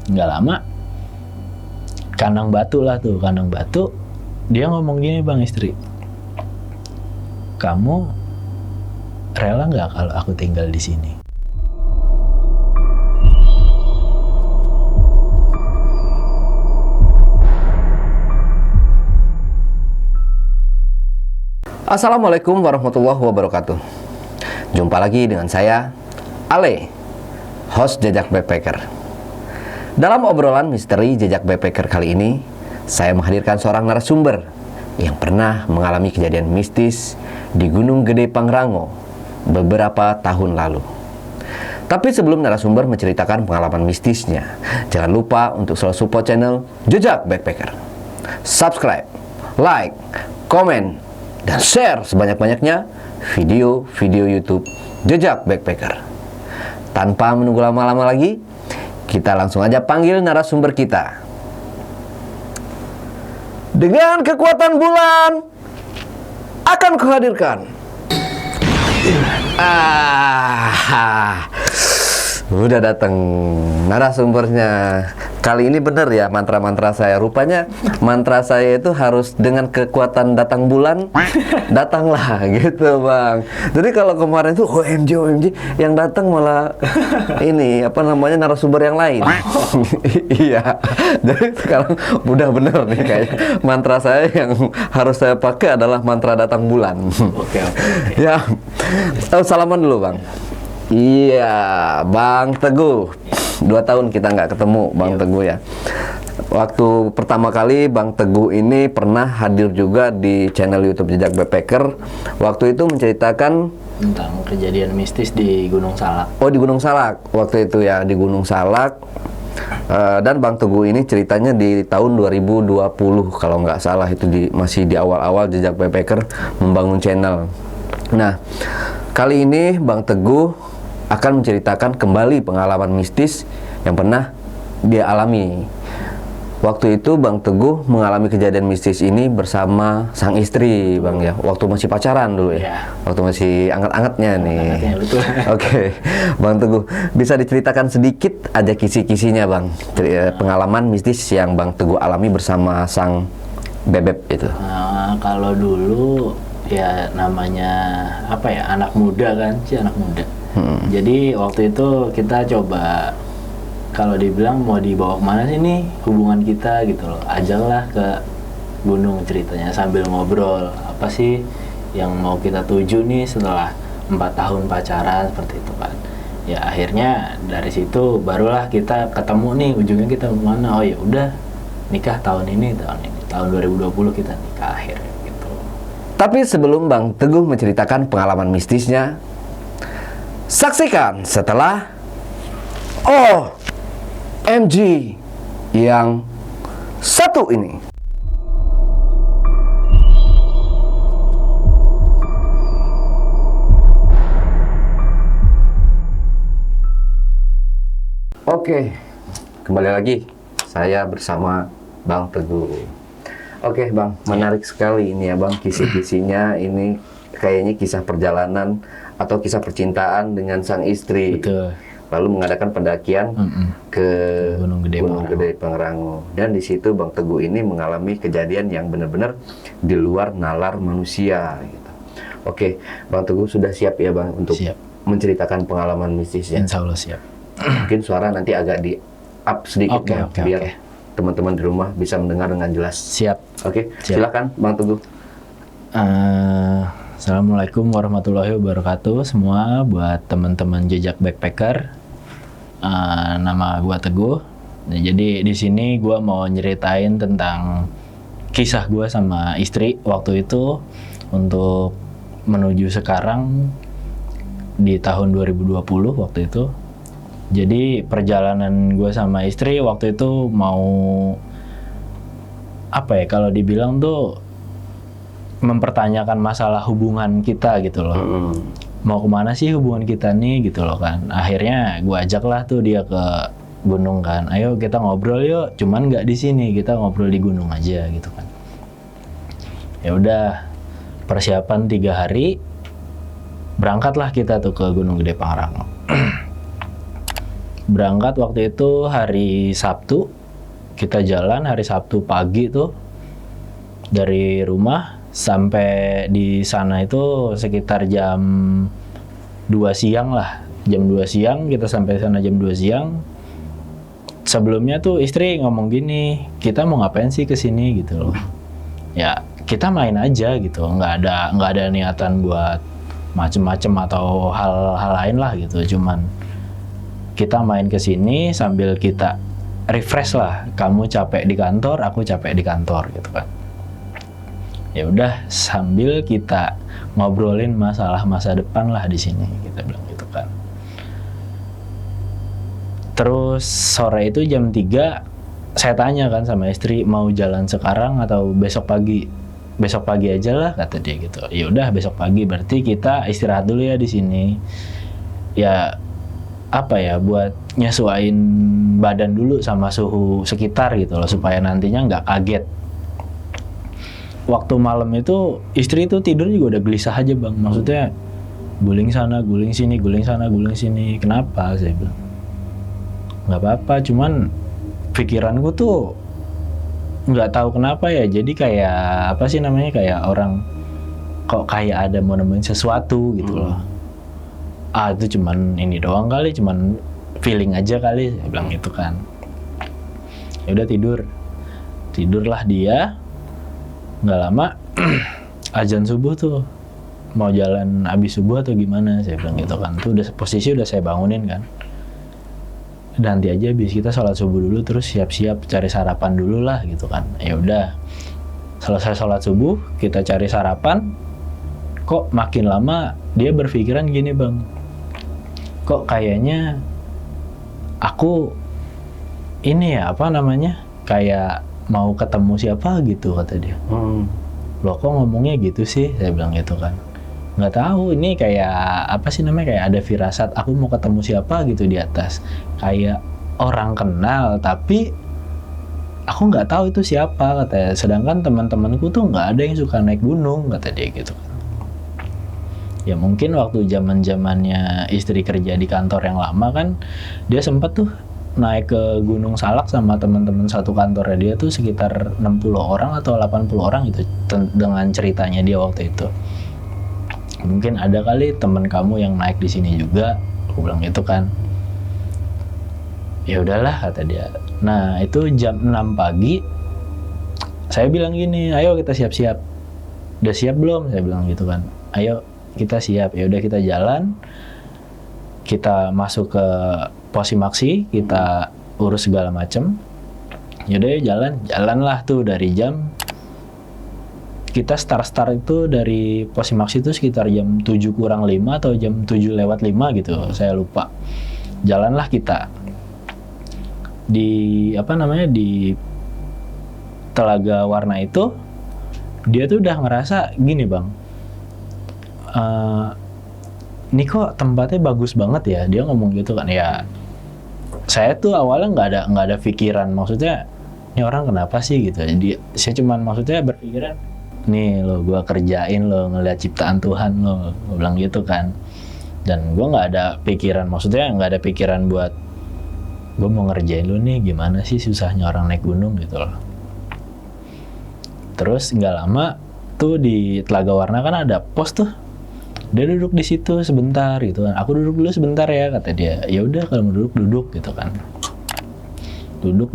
Nggak lama, kandang batu, dia ngomong gini, Bang Istri, kamu rela nggak kalau aku tinggal di sini? Assalamualaikum warahmatullahi wabarakatuh. Jumpa lagi dengan saya, Ale, host Jejak Backpacker. Dalam obrolan misteri Jejak Backpacker kali ini, saya menghadirkan seorang narasumber yang pernah mengalami kejadian mistis di Gunung Gede Pangrango beberapa tahun lalu. Tapi sebelum narasumber menceritakan pengalaman mistisnya, jangan lupa untuk selalu support channel Jejak Backpacker. Subscribe, like, komen, dan share sebanyak-banyaknya video-video YouTube Jejak Backpacker. Tanpa menunggu lama-lama lagi, kita langsung aja panggil narasumber kita. Dengan kekuatan bulan, akan kuhadirkan. Udah datang narasumbernya. Kali ini bener ya mantra-mantra saya. Rupanya mantra saya itu harus dengan kekuatan datang bulan, datanglah gitu, Bang. Jadi kalau kemarin tuh OMG yang datang malah ini apa namanya narasumber yang lain. Iya. Jadi sekarang udah bener nih kayak mantra saya yang harus saya pakai adalah mantra datang bulan. Oke. Ya. Salaman dulu, Bang. Iya, Bang Teguh. 2 tahun kita nggak ketemu, Bang Teguh ya. Waktu pertama kali Bang Teguh ini pernah hadir juga di channel YouTube Jejak Backpacker. Waktu itu menceritakan Tentang kejadian mistis di Gunung Salak. Oh, di Gunung Salak. Waktu itu ya, di Gunung Salak. Dan Bang Teguh ini ceritanya di tahun 2020 kalau nggak salah, itu masih di awal-awal Jejak Backpacker membangun channel. Nah, kali ini Bang Teguh akan menceritakan kembali pengalaman mistis yang pernah dia alami. Waktu itu Bang Teguh mengalami kejadian mistis ini bersama sang istri, Bang ya. Waktu masih pacaran dulu ya. Waktu masih anget-angetnya nih. Oke. Bang Teguh, bisa diceritakan sedikit aja kisi-kisinya, Bang. Pengalaman mistis yang Bang Teguh alami bersama sang bebek itu. Kalau dulu ya namanya apa ya, anak muda kan, anak muda. Jadi waktu itu kita coba, kalau dibilang mau dibawa kemana sih nih hubungan kita gitu loh, ajaklah ke gunung ceritanya sambil ngobrol apa sih yang mau kita tuju nih setelah 4 tahun pacaran seperti itu kan. Ya akhirnya dari situ barulah kita ketemu nih ujungnya kita kemana. Oh ya udah, nikah tahun ini tahun 2020 kita nikah akhirnya gitu. Tapi sebelum Bang Teguh menceritakan pengalaman mistisnya, saksikan setelah OMG yang satu ini. Oke, kembali lagi saya bersama Bang Teguh. Oke, Bang, menarik sekali ini ya, Bang, kisi-kisinya ini kayaknya kisah perjalanan atau kisah percintaan dengan sang istri. Betul. Lalu mengadakan pendakian ke Gunung Gede Pangrango. Dan di situ Bang Teguh ini mengalami kejadian yang benar-benar di luar nalar manusia gitu. Oke, Bang Teguh sudah siap ya, Bang, untuk menceritakan pengalaman mistisnya? Insya Allah siap. Mungkin suara nanti agak di up sedikit ya, biar teman-teman di rumah bisa mendengar dengan jelas. Siap. Oke, silakan Bang Teguh. Assalamualaikum warahmatullahi wabarakatuh semua, buat teman-teman Jejak Backpacker. Nama gua Teguh. Nah, jadi di sini gua mau nyeritain tentang kisah gua sama istri waktu itu untuk menuju sekarang di tahun 2020 waktu itu. Jadi perjalanan gua sama istri waktu itu mau apa ya, kalau dibilang tuh mempertanyakan masalah hubungan kita gitu loh. Mau kemana sih hubungan kita nih gitu loh kan. Akhirnya gue ajak lah tuh dia ke gunung kan. Ayo kita ngobrol yuk. Cuman nggak di sini, kita ngobrol di gunung aja gitu kan. Ya udah, persiapan 3 hari, berangkatlah kita tuh ke Gunung Gede Pangrango. Berangkat waktu itu hari Sabtu, kita jalan hari Sabtu pagi tuh dari rumah sampai di sana itu sekitar jam 2 siang lah. Jam 2 siang kita sampai sana jam 2 siang. Sebelumnya tuh istri ngomong gini, kita mau ngapain sih kesini gitu loh. Ya kita main aja gitu, nggak ada niatan buat macem-macem atau hal lain lah gitu. Cuman kita main ke sini sambil kita refresh lah. Kamu capek di kantor, aku capek di kantor gitu kan. Ya udah sambil kita ngobrolin masalah masa depan lah di sini, kita bilang gitu kan. Terus sore itu jam 3 saya tanya kan sama istri, mau jalan sekarang atau besok pagi? Besok pagi aja lah kata dia gitu. Ya udah besok pagi, berarti kita istirahat dulu ya di sini. Ya apa ya, buat nyesuaiin badan dulu sama suhu sekitar gitu loh, supaya nantinya nggak kaget. Waktu malam itu istri itu tidur juga udah gelisah aja bang, maksudnya guling sana guling sini, guling sana guling sini. Kenapa? Saya bilang nggak apa-apa, cuman pikiranku tuh nggak tahu kenapa ya, jadi kayak apa sih namanya, kayak orang kok kayak ada mau nemuin sesuatu gitu loh. Itu cuman ini doang kali, cuman feeling aja kali, saya bilang gitu kan. Ya udah tidurlah dia. Nggak lama azan subuh tuh, mau jalan abis subuh atau gimana, saya bilang gitu kan. Tuh udah posisi udah saya bangunin kan, nanti aja abis kita sholat subuh dulu, terus siap-siap cari sarapan dulu lah gitu kan. Ya udah selesai sholat subuh kita cari sarapan. Kok makin lama dia berpikiran gini bang, kok kayaknya aku ini ya apa namanya, kayak mau ketemu siapa gitu kata dia. Loh kok ngomongnya gitu sih, saya bilang gitu kan. Nggak tahu ini kayak apa sih namanya, kayak ada firasat aku mau ketemu siapa gitu di atas, kayak orang kenal tapi aku nggak tahu itu siapa katanya. Sedangkan teman-temanku tuh nggak ada yang suka naik gunung kata dia gitu kan. Ya mungkin waktu zaman-zamannya istri kerja di kantor yang lama kan, dia sempat tuh naik ke Gunung Salak sama teman-teman satu kantornya dia tuh sekitar 60 orang atau 80 orang gitu, dengan ceritanya dia waktu itu. Mungkin ada kali teman kamu yang naik di sini juga, aku bilang gitu kan. Ya udahlah kata dia. Nah itu jam 6 pagi saya bilang gini, ayo kita siap-siap. Udah siap belum, saya bilang gitu kan. Ayo kita siap. Ya udah kita jalan, kita masuk ke Posimaksi, kita urus segala macem. Yaudah jalanlah tuh dari jam, kita start itu dari Posimaksi itu sekitar jam 7 kurang 5 atau jam 7 lewat 5 gitu, saya lupa. Jalanlah kita di apa namanya, di Telaga Warna itu. Dia tuh udah ngerasa gini bang, ini kok tempatnya bagus banget ya, dia ngomong gitu kan. Ya saya tuh awalnya nggak ada pikiran, maksudnya ini orang kenapa sih gitu. Jadi saya cuman maksudnya berpikiran, nih lo gua kerjain lo, ngeliat ciptaan Tuhan lo, gua bilang gitu kan. Dan gua nggak ada pikiran, maksudnya nggak ada pikiran buat gua mau ngerjain lo nih, gimana sih susahnya orang naik gunung gitu loh. Terus nggak lama tuh di Telaga Warna kan ada pos tuh. Dia duduk di situ sebentar gitu kan. Aku duduk dulu sebentar ya kata dia. Ya udah kalau mau duduk gitu kan. Duduk.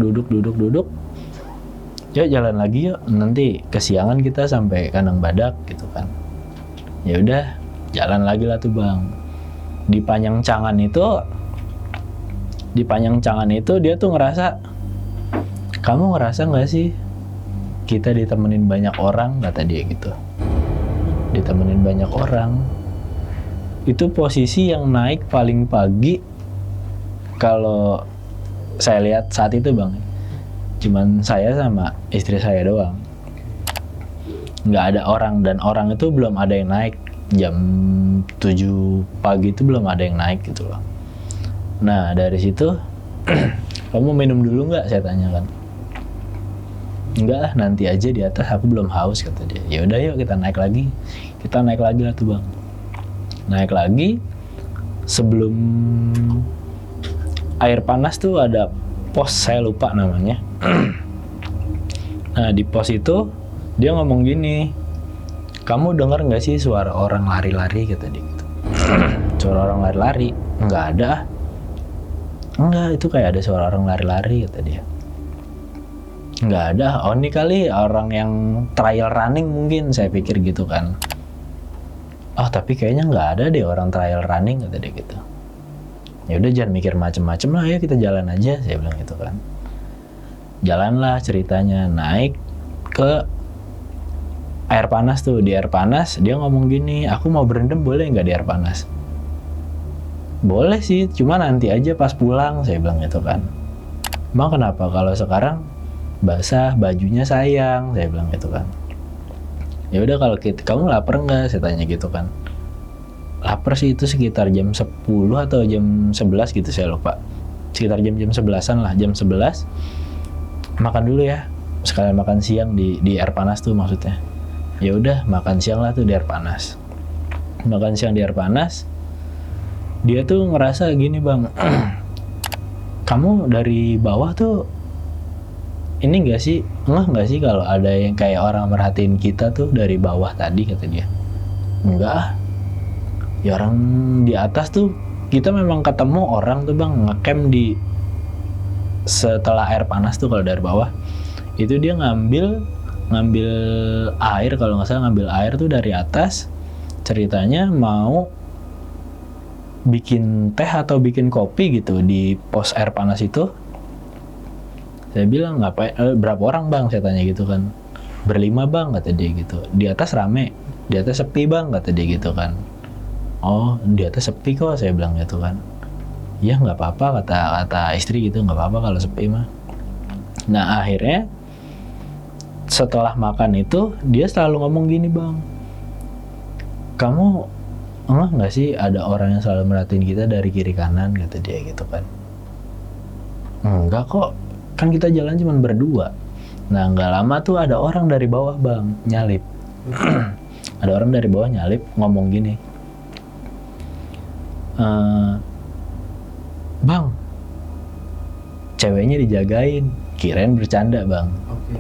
Yuk jalan lagi yuk. Nanti kesiangan kita sampai Kandang Badak gitu kan. Ya udah jalan lagi lah tuh bang. Di Panjangcangan itu dia tuh ngerasa, kamu ngerasa nggak sih kita ditemenin banyak orang, kata dia gitu. Ditemenin banyak orang. Itu posisi yang naik paling pagi kalau saya lihat saat itu bang. Cuman saya sama istri saya doang. Nggak ada orang, dan orang itu belum ada yang naik. Jam 7 pagi itu belum ada yang naik gitu loh. Nah dari situ, kamu minum dulu nggak? Saya tanya kan. Enggak lah, nanti aja di atas, aku belum haus kata dia. Ya udah yuk kita naik lagi. Kita naik lagi lah tuh bang. Naik lagi, sebelum air panas tuh ada pos, saya lupa namanya. Nah di pos itu dia ngomong gini, kamu dengar nggak sih suara orang lari-lari, kata dia gitu. Suara orang lari-lari? Nggak ada. Enggak, itu kayak ada suara orang lari-lari, kata dia. Nggak ada. Oh ini kali orang yang trial running mungkin, saya pikir gitu kan. Oh tapi kayaknya nggak ada deh orang trial running, kata dia gitu. Ya udah jangan mikir macem-macem lah, ya kita jalan aja, saya bilang gitu kan. Jalanlah ceritanya, naik ke air panas tuh. Di air panas dia ngomong gini, aku mau berendam boleh nggak di air panas? Boleh sih, cuma nanti aja pas pulang, saya bilang gitu kan. Bang kenapa, kalau sekarang basah, bajunya sayang, saya bilang gitu kan. Ya udah kalau kamu lapar nggak, saya tanya gitu kan. Lapar sih, itu sekitar jam 10 atau jam 11 gitu, saya lupa. Sekitar jam 11-an lah, jam 11. Makan dulu ya, sekalian makan siang di air panas tuh maksudnya. Ya udah makan siang lah tuh di air panas. Makan siang di air panas. Dia tuh ngerasa gini bang, kamu dari bawah tuh ini nggak sih, nggak sih kalau ada yang kayak orang merhatiin kita tuh dari bawah tadi, kata dia. Enggak, ya orang di atas tuh kita memang ketemu orang tuh bang ngecamp di setelah air panas tuh. Kalau dari bawah itu dia ngambil air, kalau nggak salah ngambil air tuh dari atas. Ceritanya mau bikin teh atau bikin kopi gitu di pos air panas itu. Saya bilang ngapain, berapa orang bang, saya tanya gitu kan. Berlima bang, kata dia gitu. Di atas rame, di atas sepi bang, kata dia gitu kan. Oh di atas sepi kok, saya bilang gitu kan. Ya nggak apa-apa, kata istri gitu, nggak apa-apa kalau sepi mah. Nah akhirnya setelah makan itu dia selalu ngomong gini bang, kamu nggak sih ada orang yang selalu merhatiin kita dari kiri kanan, kata dia gitu kan. Enggak kok, kan kita jalan cuma berdua. Nah nggak lama tuh ada orang dari bawah bang nyalip. Ada orang dari bawah nyalip ngomong gini, bang ceweknya dijagain. Kirain bercanda bang.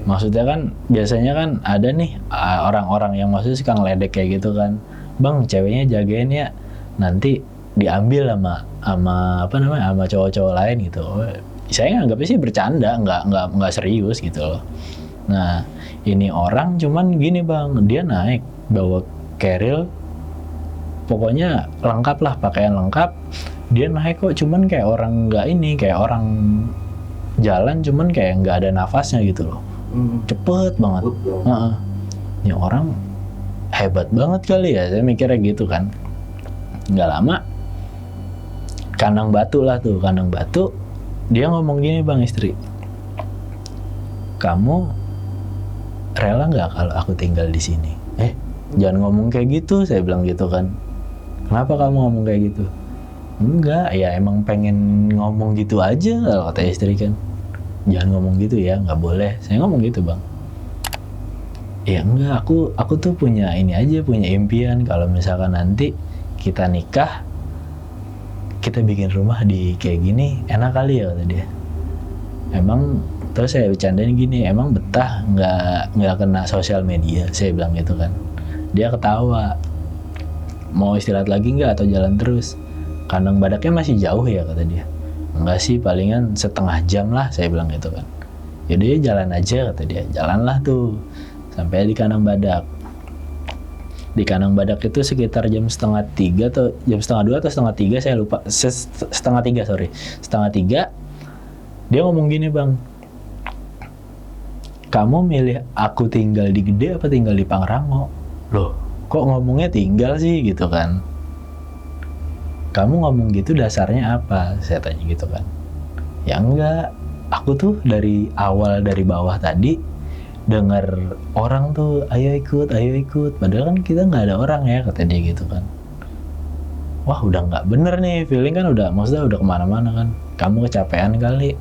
Maksudnya kan biasanya kan ada nih orang-orang yang maksudnya suka ngeledek kayak gitu kan, bang ceweknya jagain ya, nanti diambil sama cowok-cowok lain gitu. Saya nganggapnya sih bercanda, nggak serius gitu loh. Nah ini orang cuman gini bang, dia naik bawa keril, pokoknya lengkap lah, pakaian lengkap. Dia naik kok cuman kayak orang nggak ini, kayak orang jalan cuman kayak nggak ada nafasnya gitu loh. Cepet banget. Ini orang hebat banget kali ya, saya mikirnya gitu kan. Nggak lama kandang batu lah tuh, kandang batu. Dia ngomong gini bang, istri, kamu rela nggak kalau aku tinggal di sini? Jangan ngomong kayak gitu, saya bilang gitu kan. Kenapa kamu ngomong kayak gitu? Enggak, ya emang pengen ngomong gitu aja, kalau kata istri kan. Jangan ngomong gitu ya, nggak boleh. Saya ngomong gitu bang. Ya enggak, aku tuh punya ini aja, punya impian kalau misalkan nanti kita nikah, kita bikin rumah di kayak gini, enak kali ya, kata dia. Emang, terus saya bercandain gini, emang betah nggak kena sosial media, saya bilang gitu kan. Dia ketawa, mau istirahat lagi nggak atau jalan terus? Kandang badaknya masih jauh ya, kata dia. Enggak sih, palingan setengah jam lah, saya bilang gitu kan. Yaudah ya jalan aja, kata dia. Jalanlah tuh sampai di kandang badak. Di kandang badak itu sekitar jam 2:30 atau jam 2:30 atau 2:30, saya lupa. 2:30, sorry. 2:30 dia ngomong gini bang, kamu milih aku tinggal di Gede apa tinggal di Pangrango? Loh kok ngomongnya tinggal sih gitu kan. Kamu ngomong gitu dasarnya apa? Saya tanya gitu kan. Ya enggak, aku tuh dari awal dari bawah tadi dengar orang tuh ayo ikut, padahal kan kita nggak ada orang ya, kata dia gitu kan. Wah udah nggak bener nih, feeling kan udah, maksudnya udah kemana-mana kan. Kamu kecapean kali.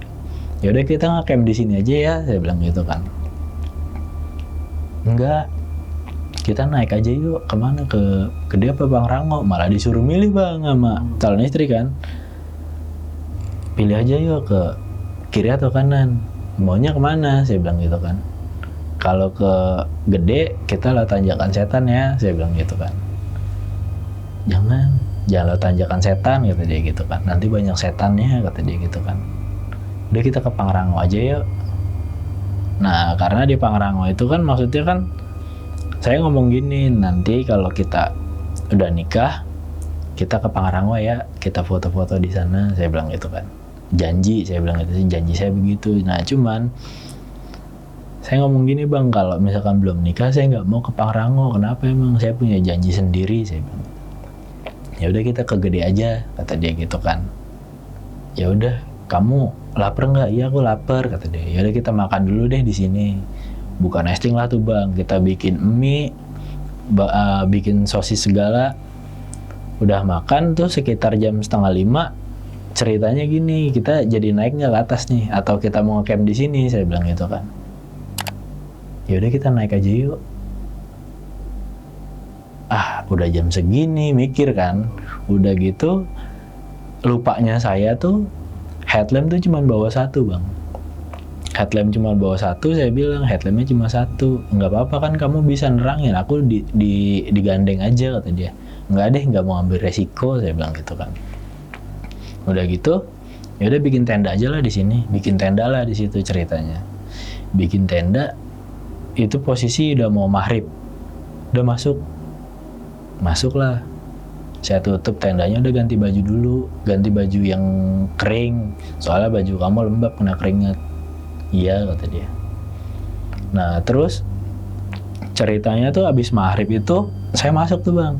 Ya udah kita nge-camp di sini aja ya, saya bilang gitu kan. Enggak, kita naik aja yuk, kemana, ke Gede apa Pangrango? Malah disuruh milih bang sama calon istri kan. pilih aja yuk ke kiri atau kanan, maunya kemana, saya bilang gitu kan. Kalau ke Gede kita lewat tanjakan setan ya, saya bilang gitu kan. Jangan lewat tanjakan setan, kata dia gitu kan, nanti banyak setannya, kata dia gitu kan. Udah kita ke Pangrango aja yuk. Nah karena di Pangrango itu kan maksudnya kan saya ngomong gini, nanti kalau kita udah nikah kita ke Pangrango ya, kita foto-foto di sana, saya bilang gitu kan. Janji, saya bilang gitu, janji saya begitu. Nah cuman saya ngomong gini bang, kalau misalkan belum nikah saya nggak mau ke Pangrango. Kenapa emang? Saya punya janji sendiri, saya bilang. Ya udah kita ke Gede aja, kata dia gitu kan. Ya udah, kamu lapar nggak? Iya aku lapar, kata dia. Ya udah kita makan dulu deh di sini. Bukan nesting lah tuh bang, kita bikin mie, bikin sosis segala. Udah makan tuh sekitar jam 4:30. Ceritanya gini, kita jadi naik nggak ke atas nih? Atau kita mau ngecamp di sini? Saya bilang gitu kan. Ya udah kita naik aja yuk. Udah jam segini, mikir kan. Udah gitu, lupanya saya tuh headlamp tuh cuma bawa satu bang. Headlamp cuma bawa satu, saya bilang headlampnya cuma satu. Nggak apa-apa kan kamu bisa nerangin, aku digandeng aja, kata dia. Nggak deh, nggak mau ambil resiko, saya bilang gitu kan. Udah gitu, ya udah bikin tenda aja lah di sini, bikin tenda lah di situ ceritanya. Bikin tenda, itu posisi udah mau maghrib, udah masuklah. Saya tutup tendanya, udah ganti baju dulu, ganti baju yang kering, soalnya baju kamu lembab kena keringat. Iya, kata dia. Nah terus ceritanya tuh abis maghrib itu saya masuk tuh bang,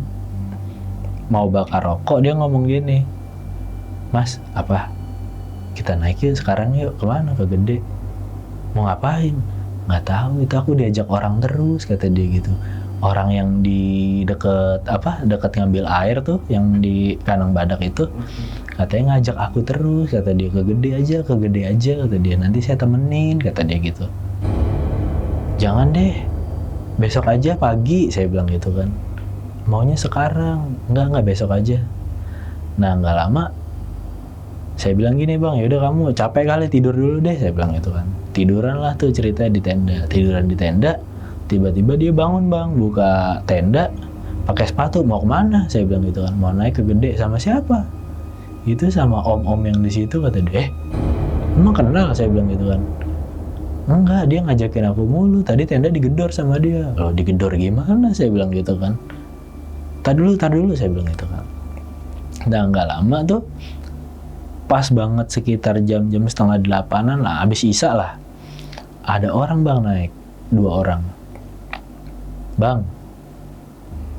mau bakar rokok, dia ngomong gini, Mas, apa kita naik yuk sekarang yuk, kemana? Ke Gede. Mau ngapain? Nggak tahu, itu aku diajak orang terus, kata dia gitu. Orang yang di deket ngambil air tuh, yang di kandang badak itu, katanya ngajak aku terus, kata dia. Ke Gede aja, kata dia. Nanti saya temenin, kata dia gitu. Jangan deh, besok aja pagi, saya bilang gitu kan. Maunya sekarang. Enggak besok aja. Nah nggak lama saya bilang gini bang, yaudah kamu capek kali, tidur dulu deh, saya bilang gitu kan. Tiduran lah tuh cerita di tenda. Tiduran di tenda, tiba-tiba dia bangun bang, buka tenda, pakai sepatu. Mau kemana? Saya bilang gitu kan. Mau naik ke Gede. Sama siapa? Itu sama om-om yang di situ, kata dia. Emang kenal? Saya bilang gitu kan. Enggak, dia ngajakin aku mulu. Tadi tenda digedor sama dia. Loh digedor gimana? Saya bilang gitu kan. Tar dulu, saya bilang gitu kan. Nah nggak lama tuh, pas banget sekitar jam 7:30 lah, habis isya lah, ada orang bang naik, 2 orang. Bang,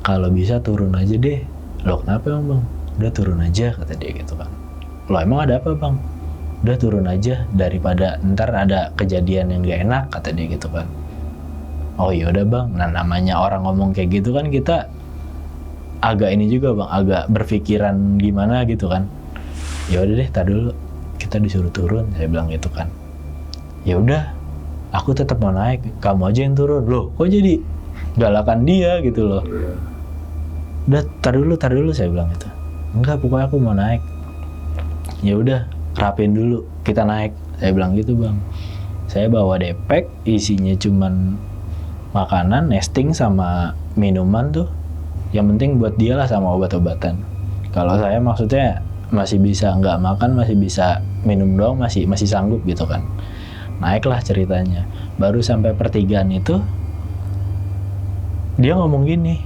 kalau bisa turun aja deh. Loh kenapa emang bang? Udah turun aja, kata dia gitu kan. Loh emang ada apa bang? Udah turun aja, daripada ntar ada kejadian yang gak enak, kata dia gitu kan. Oh yaudah bang. Nah namanya orang ngomong kayak gitu kan, kita agak ini juga bang, agak berpikiran gimana gitu kan. Ya udah deh, tar dulu, kita disuruh turun, saya bilang gitu kan. Ya udah, aku tetap mau naik, kamu aja yang turun. Loh kok jadi galakan dia gitu loh. Udah tar dulu, saya bilang gitu. Enggak, pokoknya aku mau naik. Ya udah, rapin dulu, kita naik, saya bilang gitu bang. Saya bawa depek, isinya cuman makanan, nesting sama minuman tuh. Yang penting buat dia lah sama obat-obatan. Kalau saya maksudnya masih bisa nggak makan, masih bisa minum doang, masih sanggup gitu kan. Naiklah ceritanya. Baru sampai pertigaan itu, dia ngomong gini,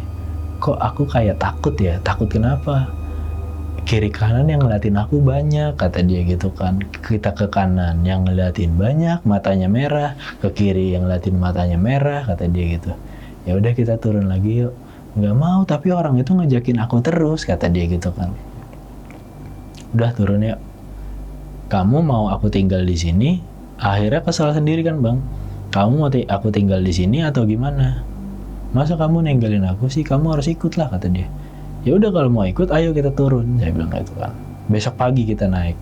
kok aku kayak takut ya? Takut kenapa? Kiri kanan yang ngeliatin aku banyak, kata dia gitu kan. Kita ke kanan yang ngeliatin banyak, matanya merah. Ke kiri yang ngeliatin matanya merah, kata dia gitu. Ya udah kita turun lagi yuk. Nggak mau, tapi orang itu ngajakin aku terus, kata dia gitu kan. Udah turun ya. Kamu mau aku tinggal di sini? Akhirnya kesal sendiri kan bang. Kamu mau aku tinggal di sini atau gimana? Masa kamu ninggalin aku sih? Kamu harus ikut lah, kata dia. Ya udah kalau mau ikut, ayo kita turun. Saya bilang gitu kan. Besok pagi kita naik.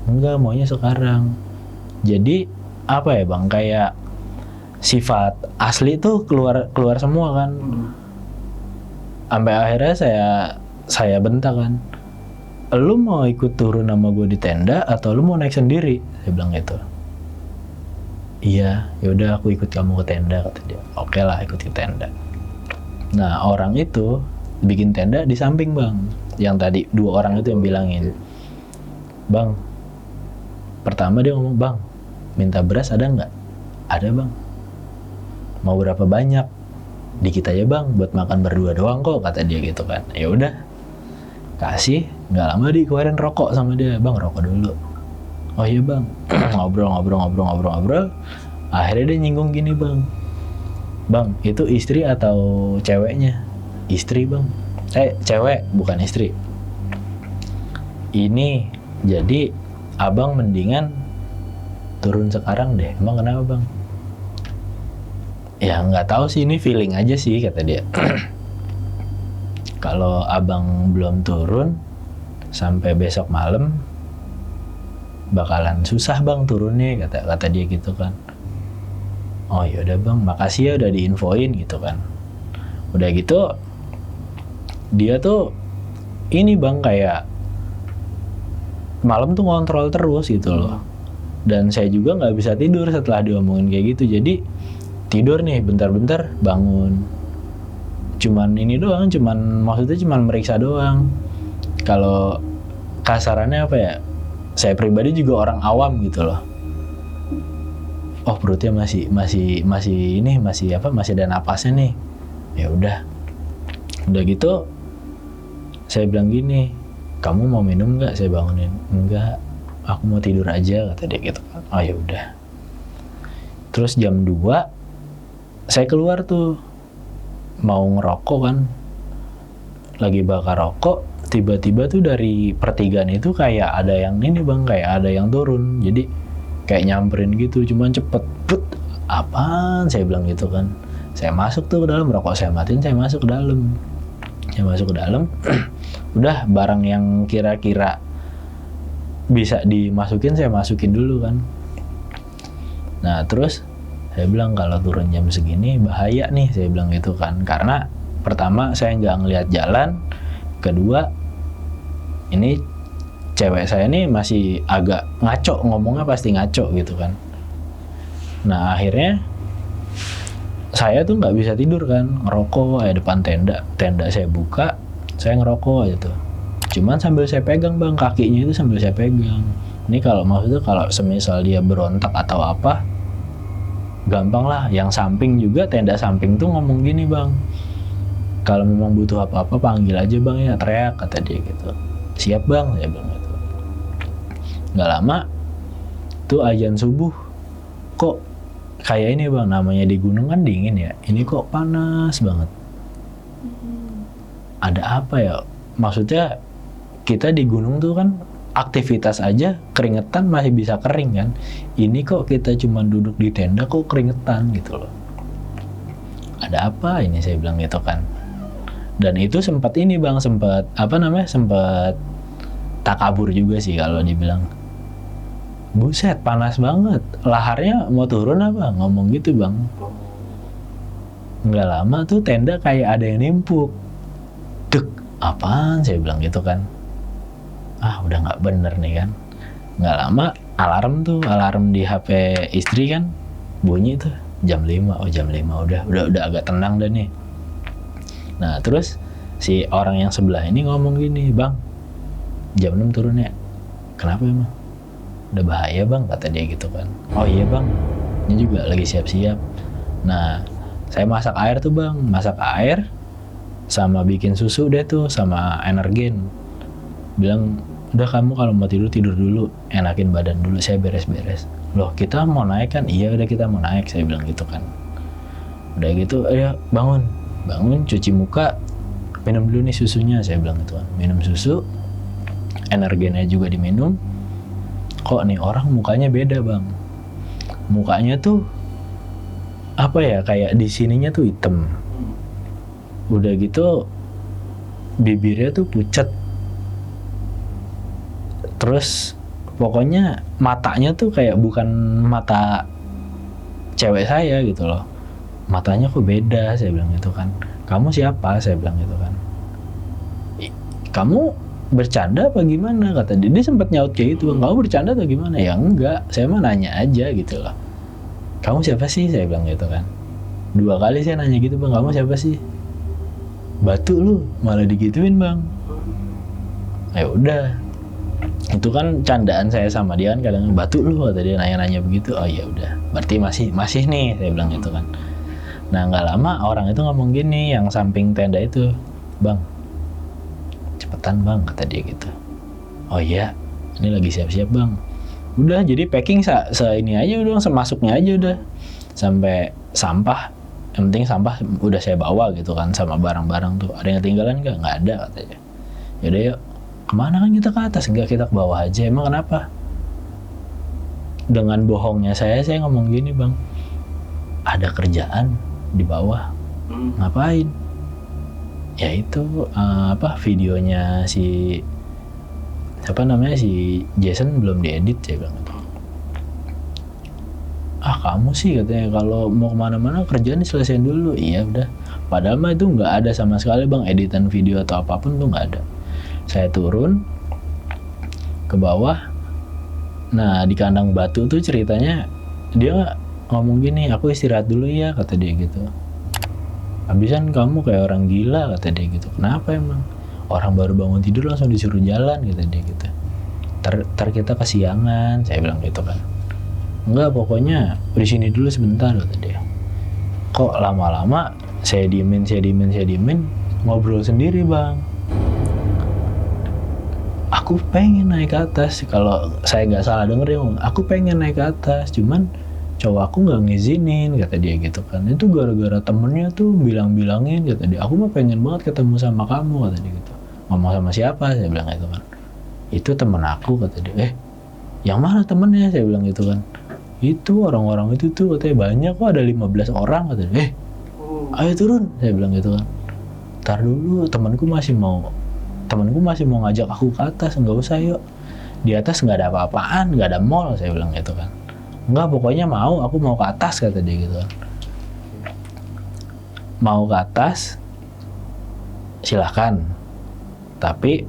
Enggak, maunya sekarang. Jadi apa ya bang? Kayak sifat asli tuh keluar semua kan. Sampai akhirnya saya bentak kan. lu mau ikut turun sama gue di tenda atau lu mau naik sendiri? Saya bilang gitu. Iya, yaudah aku ikut kamu ke tenda, kata dia. Oke lah, ikut ke tenda. Nah, orang itu bikin tenda di samping, Bang. Yang tadi 2 orang itu yang bilangin, Bang, pertama dia ngomong, Bang, minta beras ada nggak? Ada, Bang. Mau berapa banyak? Dikit aja, Bang, buat makan berdua doang kok, kata dia gitu kan. Ya udah, kasih. Nggak lama dikeluarin rokok sama dia. Bang, rokok dulu. Oh iya, Bang. ngobrol. Akhirnya dia nyinggung gini, Bang. Bang, itu istri atau ceweknya? Istri, Bang. Cewek, bukan istri. Ini, jadi abang mendingan turun sekarang deh. Emang kenapa, Bang? Ya nggak tahu sih, ini feeling aja sih, kata dia. Kalau abang belum turun sampai besok malam bakalan susah, Bang, turunnya, kata dia gitu kan. Oh yaudah, Bang, makasih ya udah diinfoin gitu kan. Udah gitu dia tuh ini, Bang, kayak malam tuh ngontrol terus gitu loh. Dan saya juga nggak bisa tidur setelah diomongin kayak gitu. Jadi tidur nih bentar-bentar bangun. Cuman ini doang, maksudnya cuman meriksa doang. Kalau kasarannya apa ya? Saya pribadi juga orang awam gitu loh. Oh, perutnya masih ada napasnya nih. Ya udah. Udah gitu saya bilang gini, kamu mau minum nggak? Saya bangunin. Enggak, aku mau tidur aja, kata dia gitu kan. Oh ya udah. Terus jam 2 saya keluar tuh mau ngerokok kan. Lagi bakar rokok, tiba-tiba tuh dari pertigaan itu kayak ada yang ini, Bang, kayak ada yang turun. Jadi kayak nyamperin gitu, cuman cepet. Apaan? Saya bilang gitu kan. Saya masuk tuh ke dalam, rokok saya matiin, saya masuk ke dalam. Udah, barang yang kira-kira bisa dimasukin saya masukin dulu kan. Nah terus saya bilang kalau turun jam segini bahaya nih, saya bilang gitu kan. Karena pertama saya nggak ngelihat jalan, kedua ini cewek saya nih masih agak ngaco, ngomongnya pasti ngaco gitu kan. Nah akhirnya saya tuh nggak bisa tidur kan, ngerokok ya depan tenda saya buka, saya ngerokok aja tuh. Cuman sambil saya pegang, Bang, kakinya itu sambil saya pegang. Ini kalau maksudnya kalau semisal dia berontak atau apa, gampang lah. Yang samping juga, tenda samping tuh ngomong gini, Bang, kalau memang butuh apa-apa panggil aja, Bang, ya, teriak, kata dia gitu. Siap, Bang, saya bilang gitu. Nggak lama tuh azan subuh, kok kayak ini, Bang, namanya di gunung kan dingin ya, ini kok panas banget. Ada apa ya? Maksudnya kita di gunung tuh kan aktivitas aja keringetan masih bisa kering kan. Ini kok kita cuma duduk di tenda kok keringetan gitu loh. Ada apa ini, saya bilang gitu kan. Dan itu sempat ini, Bang, sempat takabur juga sih kalau dibilang. Buset, panas banget. Laharnya mau turun apa? Ngomong gitu, Bang. Nggak lama tuh tenda kayak ada yang nimpuk. Dek, apaan? Saya bilang gitu kan. Ah, udah nggak bener nih kan. Nggak lama alarm di HP istri kan bunyi tuh jam 5. Oh, jam 5 udah agak tenang dah nih. Nah, terus si orang yang sebelah ini ngomong gini, Bang, jam 6 turun ya. Kenapa emang? Udah bahaya, Bang, kata dia gitu kan. Oh iya, Bang, ini juga lagi siap-siap. Nah, saya masak air tuh, Bang, masak air sama bikin susu deh tuh sama energen. Bilang, udah kamu kalau mau tidur dulu, enakin badan dulu, saya beres-beres. Loh, kita mau naik kan? Iya, udah kita mau naik, saya bilang gitu kan. Udah gitu, ayo bangun, cuci muka, minum dulu nih susunya, saya bilang gitu kan. Minum susu, energennya juga diminum. Kok nih orang mukanya beda, Bang. Mukanya tuh apa ya, kayak di sininya tuh hitam. Udah gitu bibirnya tuh pucat. Terus pokoknya matanya tuh kayak bukan mata cewek saya gitu loh. Matanya kok beda, saya bilang gitu kan. Kamu siapa? Saya bilang gitu kan. Kamu bercanda apa gimana, kata dia. Dia sempat nyaut kayak gitu, Bang, kamu bercanda atau gimana? Ya enggak, saya mah nanya aja gitu loh. Kamu siapa sih, saya bilang gitu kan. 2 kali saya nanya gitu, Bang, kamu siapa sih? Batu lu, malah digituin, Bang. Ya udah, itu kan candaan saya sama dia kan, kadang batu lu, kata dia nanya-nanya begitu. Oh ya udah, berarti masih nih, saya bilang gitu kan. Nah nggak lama orang itu ngomong gini, yang samping tenda itu, Bang, cepetan Bang, kata dia gitu. Oh iya, ini lagi siap-siap Bang. Udah, jadi packing ini aja udah, semasuknya aja udah, sampai sampah. Yang penting sampah udah saya bawa gitu kan, sama barang-barang tuh. Ada yang ketinggalan nggak? Nggak ada, katanya. Yaudah yuk, kemana kan kita ke atas? Enggak, kita ke bawah aja. Emang kenapa? Dengan bohongnya saya ngomong gini, Bang, ada kerjaan di bawah. Ngapain? Ya itu videonya si Jason belum diedit, saya bilang gitu. Ah kamu sih, katanya, kalau mau kemana-mana kerjaan diselesain dulu. Iya udah, padahal mah itu nggak ada sama sekali, Bang, editan video atau apapun tuh nggak ada. Saya turun ke bawah. Nah di kandang batu tuh ceritanya dia ngomong gini, aku istirahat dulu ya, kata dia gitu. Habisan kamu kayak orang gila, kata dia gitu. Kenapa emang? Orang baru bangun tidur langsung disuruh jalan, kata dia gitu. Ntar kita kesiangan, saya bilang gitu kan. Enggak, pokoknya di sini dulu sebentar, kata dia. Kok lama-lama saya diemin, ngobrol sendiri, Bang. Aku pengen naik ke atas, kalau saya nggak salah denger ya, aku pengen naik ke atas, cuman cowok aku nggak ngizinin, kata dia gitu kan. Itu gara-gara temennya tuh bilangin, kata dia, aku mah pengen banget ketemu sama kamu, kata dia gitu. Ngomong sama siapa, saya bilang gitu kan. Itu temen aku, kata dia. Yang mana temennya, saya bilang gitu kan. Itu orang-orang itu tuh, katanya banyak kok, ada 15 orang, kata dia. Ayo turun, saya bilang gitu kan. Ntar dulu, temanku masih mau ngajak aku ke atas. Nggak usah, yuk, di atas nggak ada apa-apaan, nggak ada mall, saya bilang gitu kan. Enggak, pokoknya aku mau ke atas, kata dia gitu kan. Mau ke atas silahkan, tapi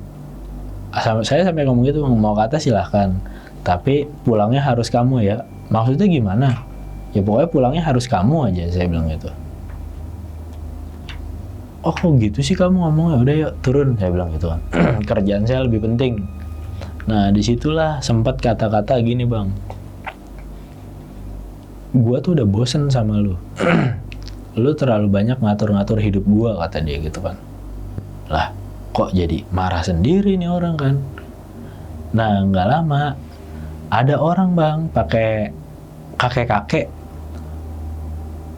saya sampai ngomong gitu, mau ke atas silahkan, tapi pulangnya harus kamu ya. Maksudnya gimana? Ya pokoknya pulangnya harus kamu aja, saya bilang gitu. Oh kok gitu sih kamu ngomongnya? Udah yuk turun, saya bilang gitu kan. Kerjaan saya lebih penting. Nah disitulah sempat kata-kata gini, Bang, gua tuh udah bosen sama lu. Lu terlalu banyak ngatur-ngatur hidup gua, kata dia gitu kan. Lah kok jadi marah sendiri nih orang kan. Nah nggak lama ada orang, Bang, pakai kakek-kakek,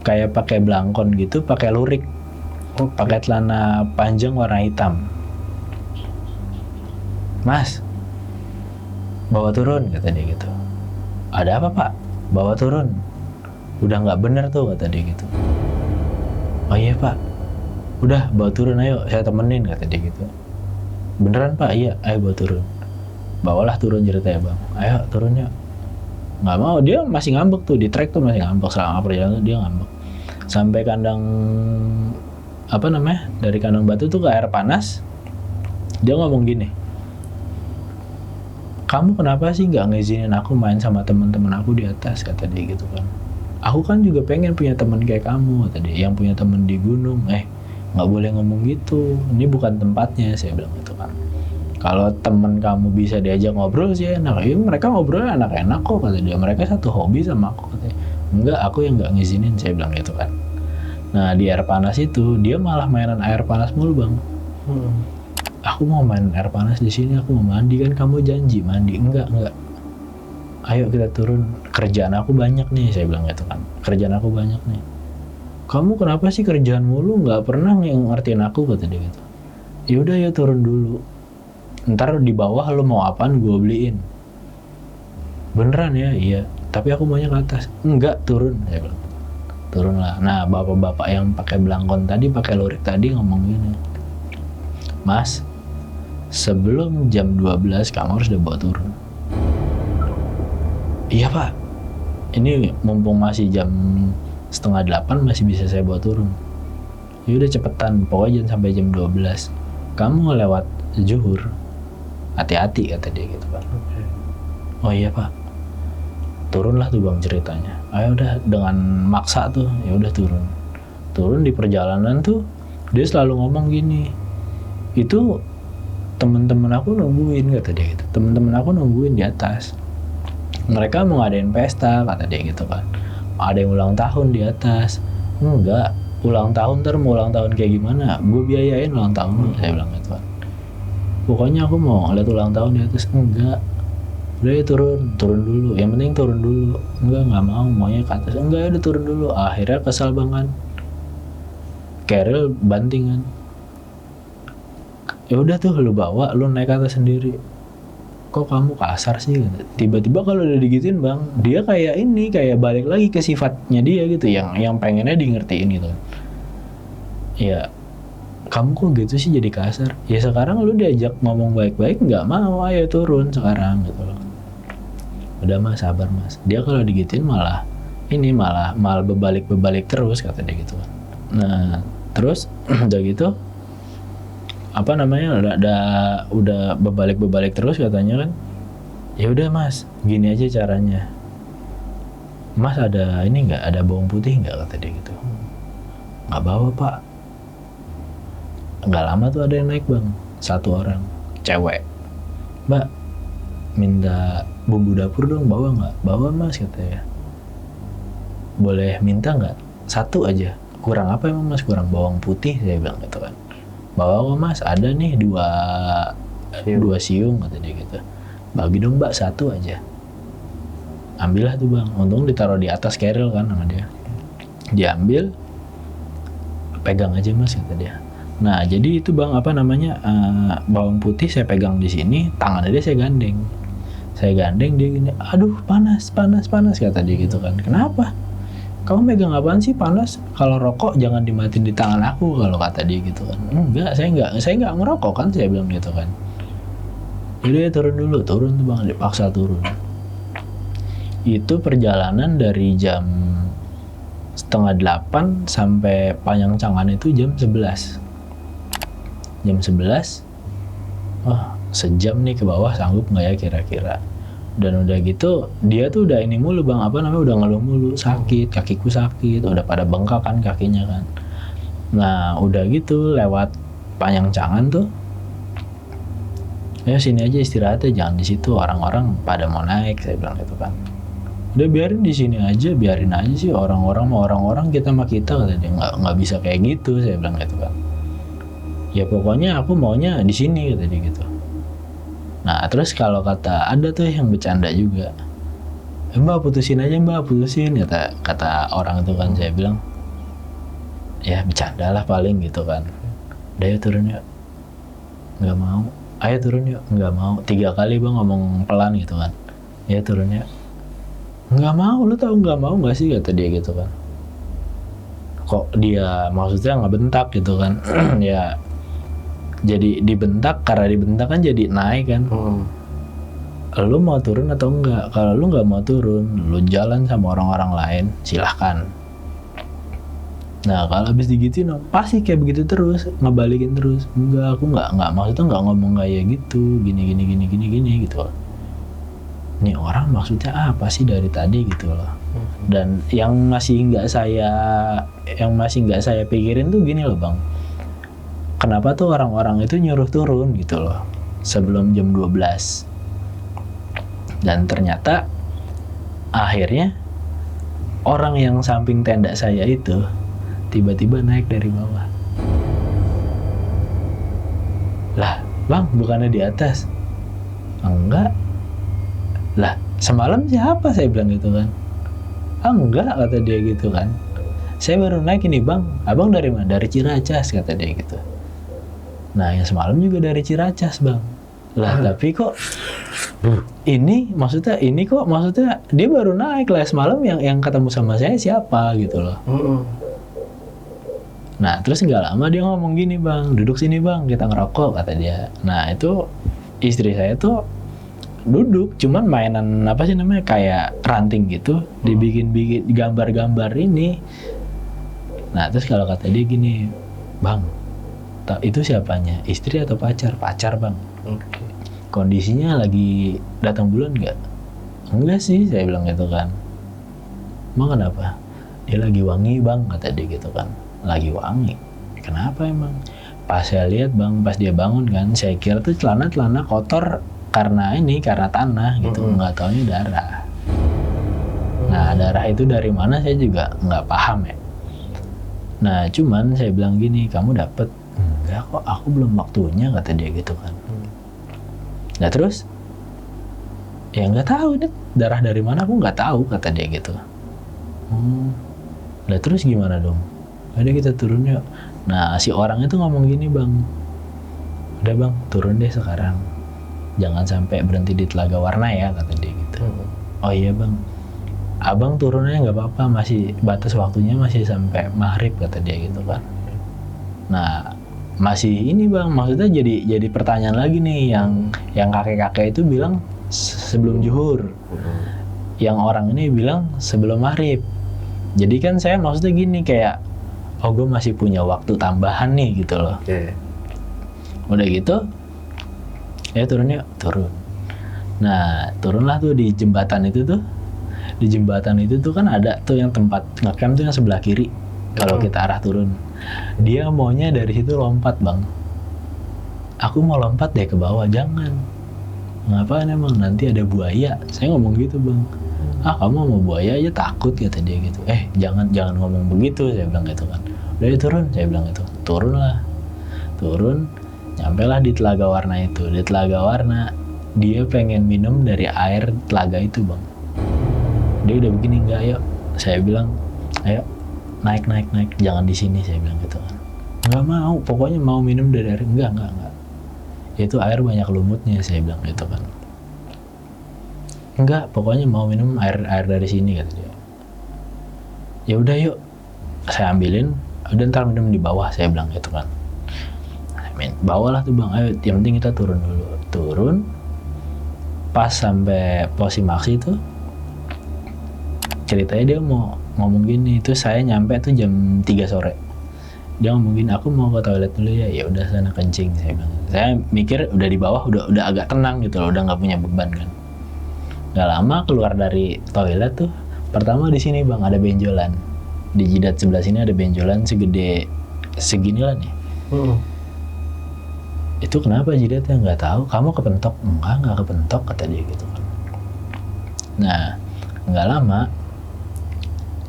kayak pakai belangkon gitu, pakai lurik, pakai celana panjang warna hitam. Mas, bawa turun, kata dia gitu. Ada apa, Pak? Bawa turun. Udah nggak bener tuh, kata dia gitu. Oh iya, Pak. Udah, bawa turun, ayo, saya temenin, kata dia gitu. Beneran, Pak? Iya, ayo bawa turun. Bawalah turun, ceritanya, Bang. Ayo turun yuk. Nggak mau, dia masih ngambek tuh, di trek tuh masih ngambek. Selama perjalanan dia ngambek. Sampai kandang, dari kandang batu tuh ke air panas. Dia ngomong gini, kamu kenapa sih nggak ngizinin aku main sama teman-teman aku di atas, kata dia gitu kan. Aku kan juga pengen punya teman kayak kamu, kata dia, yang punya teman di gunung. Nggak boleh ngomong gitu, ini bukan tempatnya, saya bilang gitu kan. Kalau temen kamu bisa diajak ngobrol sih enak. Ya, mereka ngobrolnya enak-enak kok, kata dia. Mereka satu hobi sama aku, katanya. Enggak, aku yang nggak ngizinin, saya bilang gitu kan. Nah di air panas itu dia malah mainan air panas mulu, Bang. Aku mau main air panas di sini, aku mau mandi, kan kamu janji mandi. Enggak. Ayo kita turun. Kerjaan aku banyak nih, saya bilang gitu kan. Kerjaan aku banyak nih. Kamu kenapa sih kerjaan mulu? Nggak pernah ngertiin aku, kata dia gitu. Yaudah ya turun dulu. Ntar di bawah lo mau apaan gue beliin. Beneran ya? Iya. Tapi aku maunya ke atas. Enggak, turun, saya bilang. Turun lah. Nah bapak-bapak yang pakai belangkon tadi, pakai lurik tadi ngomong gini, Mas, sebelum jam 12 kamu harus udah bawa turun. Iya, Pak. Ini mumpung masih jam 7:30 masih bisa saya bawa turun. Ya udah cepetan, pokoknya jangan sampai jam 12. Kamu lewat zuhur, hati-hati kata dia gitu kan. Oh iya Pak, turunlah tuh Bang ceritanya. Ayo udah dengan maksa tuh, ya udah turun di perjalanan tuh dia selalu ngomong gini, itu temen-temen aku nungguin kata dia gitu, temen-temen aku nungguin di atas, mereka mau ngadain pesta kata dia gitu kan, ada yang ulang tahun di atas. Enggak, ulang tahun ntar mau ulang tahun kayak gimana, gue biayain ulang tahun. Saya bilang gitu kan, pokoknya aku mau lihat ulang tahun di atas. Enggak, udah ya turun dulu, yang penting turun dulu. Enggak mau, maunya ke atas. Enggak, ya udah turun dulu. Akhirnya kesal banget, Keril bantingan, ya udah tuh lu bawa, lu naik ke atas sendiri. Kok kamu kasar sih? Tiba-tiba kalau udah digituin Bang, dia kayak ini, kayak balik lagi ke sifatnya dia gitu, yang pengennya di ngertiin gitu. Ya kamu kok gitu sih jadi kasar? Ya sekarang lu diajak ngomong baik-baik nggak mau, ayo turun sekarang gitu loh. Udah Mas, sabar Mas. Dia kalau digituin malah bebalik terus kata dia gitu kan. Nah terus udah gitu apa namanya, udah bebalik terus katanya kan. Ya udah Mas, gini aja caranya. Mas ada ini nggak, ada bawang putih nggak kata dia gitu. Nggak bawa Pak. Nggak lama tuh ada yang naik Bang, satu orang cewek. Mbak, minta bumbu dapur dong, bawa nggak? Bawa Mas katanya. Boleh minta nggak? Satu aja. Kurang apa emang Mas? Kurang bawang putih, saya bilang gitu kan. Bawa kok Mas, ada nih dua siung kata dia gitu. Bagi dong Mbak, satu aja. Ambillah tuh Bang, untung ditaruh di atas keril kan sama dia. Diambil, pegang aja Mas kata dia. Nah jadi itu Bang, apa namanya, bawang putih saya pegang di sini, tangan dia saya gandeng, dia gini, aduh panas kata dia gitu kan. Kenapa? Kamu megang apaan sih panas? Kalau rokok jangan dimatiin di tangan aku, kalau kata dia gitu kan. Enggak, saya nggak ngerokok kan, saya bilang gitu kan. Jadi turun tuh Bang, dipaksa turun. Itu perjalanan dari jam 7:30 sampai Panjangcangan itu jam 11. Wah sejam nih ke bawah, sanggup nggak ya kira-kira. Dan udah gitu dia tuh udah ini mulu Bang, apa namanya, udah ngeluh mulu, sakit, kakiku sakit, udah pada bengkak kan kakinya kan. Nah udah gitu lewat Panjangcangan tuh, ya sini aja istirahatnya, jangan di situ, orang-orang pada mau naik, saya bilang gitu kan. Udah biarin di sini aja, biarin aja sih, orang-orang mau orang-orang, kita mah kita, kata dia. Nggak bisa kayak gitu, saya bilang gitu kan. Ya pokoknya aku maunya di sini kata dia gitu. Nah terus kalau kata ada tuh yang bercanda juga, Mbak putusin aja Mbak, putusin kata orang itu kan. Saya bilang ya bercanda lah paling gitu kan. Udah yuk turun yuk, nggak mau. Ayo turun yuk, nggak mau. 3 kali Bang ngomong pelan gitu kan. Ya turun yuk, nggak mau. Lu tau nggak mau nggak sih kata dia gitu kan. Kok dia maksudnya ngebentak gitu kan. Ya jadi dibentak, karena dibentak kan jadi naik kan. Lu mau turun atau enggak? Kalau lu nggak mau turun, lu jalan sama orang-orang lain, silahkan. Nah kalau habis digituin pasti kayak begitu terus, ngebalikin terus. Enggak, aku nggak maksudnya nggak ngomong kayak gitu, gini gitu. Nih orang maksudnya apa sih dari tadi gitu loh. Dan yang masih nggak saya pikirin tuh gini loh Bang. Kenapa tuh orang-orang itu nyuruh turun gitu loh sebelum jam 12. Dan ternyata akhirnya orang yang samping tenda saya itu tiba-tiba naik dari bawah. Lah Bang, bukannya di atas? Enggak. Lah semalam siapa, saya bilang gitu kan. Enggak kata dia gitu kan. Saya baru naik ini Bang. Abang dari mana? Dari Ciracas kata dia gitu. Nah yang semalam juga dari Ciracas Bang. Lah tapi kok ini maksudnya dia baru naik lah, semalam yang ketemu sama saya siapa gitu loh. Nah terus nggak lama dia ngomong gini Bang, duduk sini Bang, kita ngerokok kata dia. Nah itu istri saya tuh duduk, cuman mainan apa sih namanya, kayak ranting gitu, dibikin gambar-gambar ini. Nah terus kalau kata dia gini, Bang, itu siapanya? Istri atau pacar? Pacar Bang. kondisinya lagi datang bulan nggak? Enggak sih, saya bilang gitu kan. Emang kenapa? Dia lagi wangi bang, kata dia gitu kan. Lagi wangi. Kenapa emang? Pas saya lihat bang, pas dia bangun kan, saya kira tuh celana kotor karena tanah gitu, nggak taunya darah. Nah darah itu dari mana saya juga nggak paham ya. Nah cuman saya bilang gini, kamu dapet? Enggak kok, aku belum waktunya, kata dia gitu kan. Nah terus? Ya nggak tahu nih darah dari mana, aku nggak tahu, kata dia gitu. Nah terus gimana dong? Ada kita turun yuk. Nah si orang itu ngomong gini bang, udah bang turun deh sekarang, jangan sampai berhenti di Telaga Warna ya, kata dia gitu. Oh iya bang, abang turunnya nggak apa-apa, masih batas waktunya masih sampai maghrib, kata dia gitu kan. Nah masih ini bang, maksudnya jadi pertanyaan lagi nih, yang kakek-kakek itu bilang sebelum zuhur, yang orang ini bilang sebelum maghrib. Jadi kan saya maksudnya gini, kayak oh gue masih punya waktu tambahan nih gitu loh. Udah gitu ya turun. Nah turunlah tuh di jembatan itu tuh. Di jembatan itu tuh kan ada tuh yang tempat ngecamp tuh yang sebelah kiri kalau kita arah turun. Dia maunya dari situ lompat bang. Aku mau lompat deh ke bawah, jangan. Ngapain emang, nanti ada buaya. Saya ngomong gitu bang. Kamu mau buaya aja takut, kata dia gitu. Jangan ngomong begitu, saya bilang gitu kan. Udah turun, saya bilang gitu. Turun, nyampailah di Telaga Warna itu. Di Telaga Warna dia pengen minum dari air telaga itu bang. Dia udah begini, enggak, ayo. Saya bilang, ayo naik, jangan di sini, saya bilang gitu kan. Enggak mau, pokoknya mau minum dari air. Enggak. Itu air banyak lumutnya, saya bilang gitu kan. Enggak, pokoknya mau minum air dari sini, kata dia. Ya udah yuk, saya ambilin. Udah ntar minum di bawah, saya bilang gitu kan. Bawalah tuh bang, ayo, yang penting kita turun dulu. Turun, pas sampai Posimaksi itu, ceritanya dia mau ngomong gini, itu saya nyampe tuh jam 3 sore. Dia ngomong gini, aku mau ke toilet dulu ya. Ya udah sana kencing, saya bilang. Saya mikir udah di bawah udah agak tenang gitu loh, udah nggak punya beban kan. Gak lama keluar dari toilet tuh, pertama di sini bang ada benjolan. Di jidat sebelah sini ada benjolan segini lah nih. Itu kenapa jidatnya? Nggak tahu. Kamu kepentok? Nggak kepentok, kata dia gitu kan. Nah nggak lama,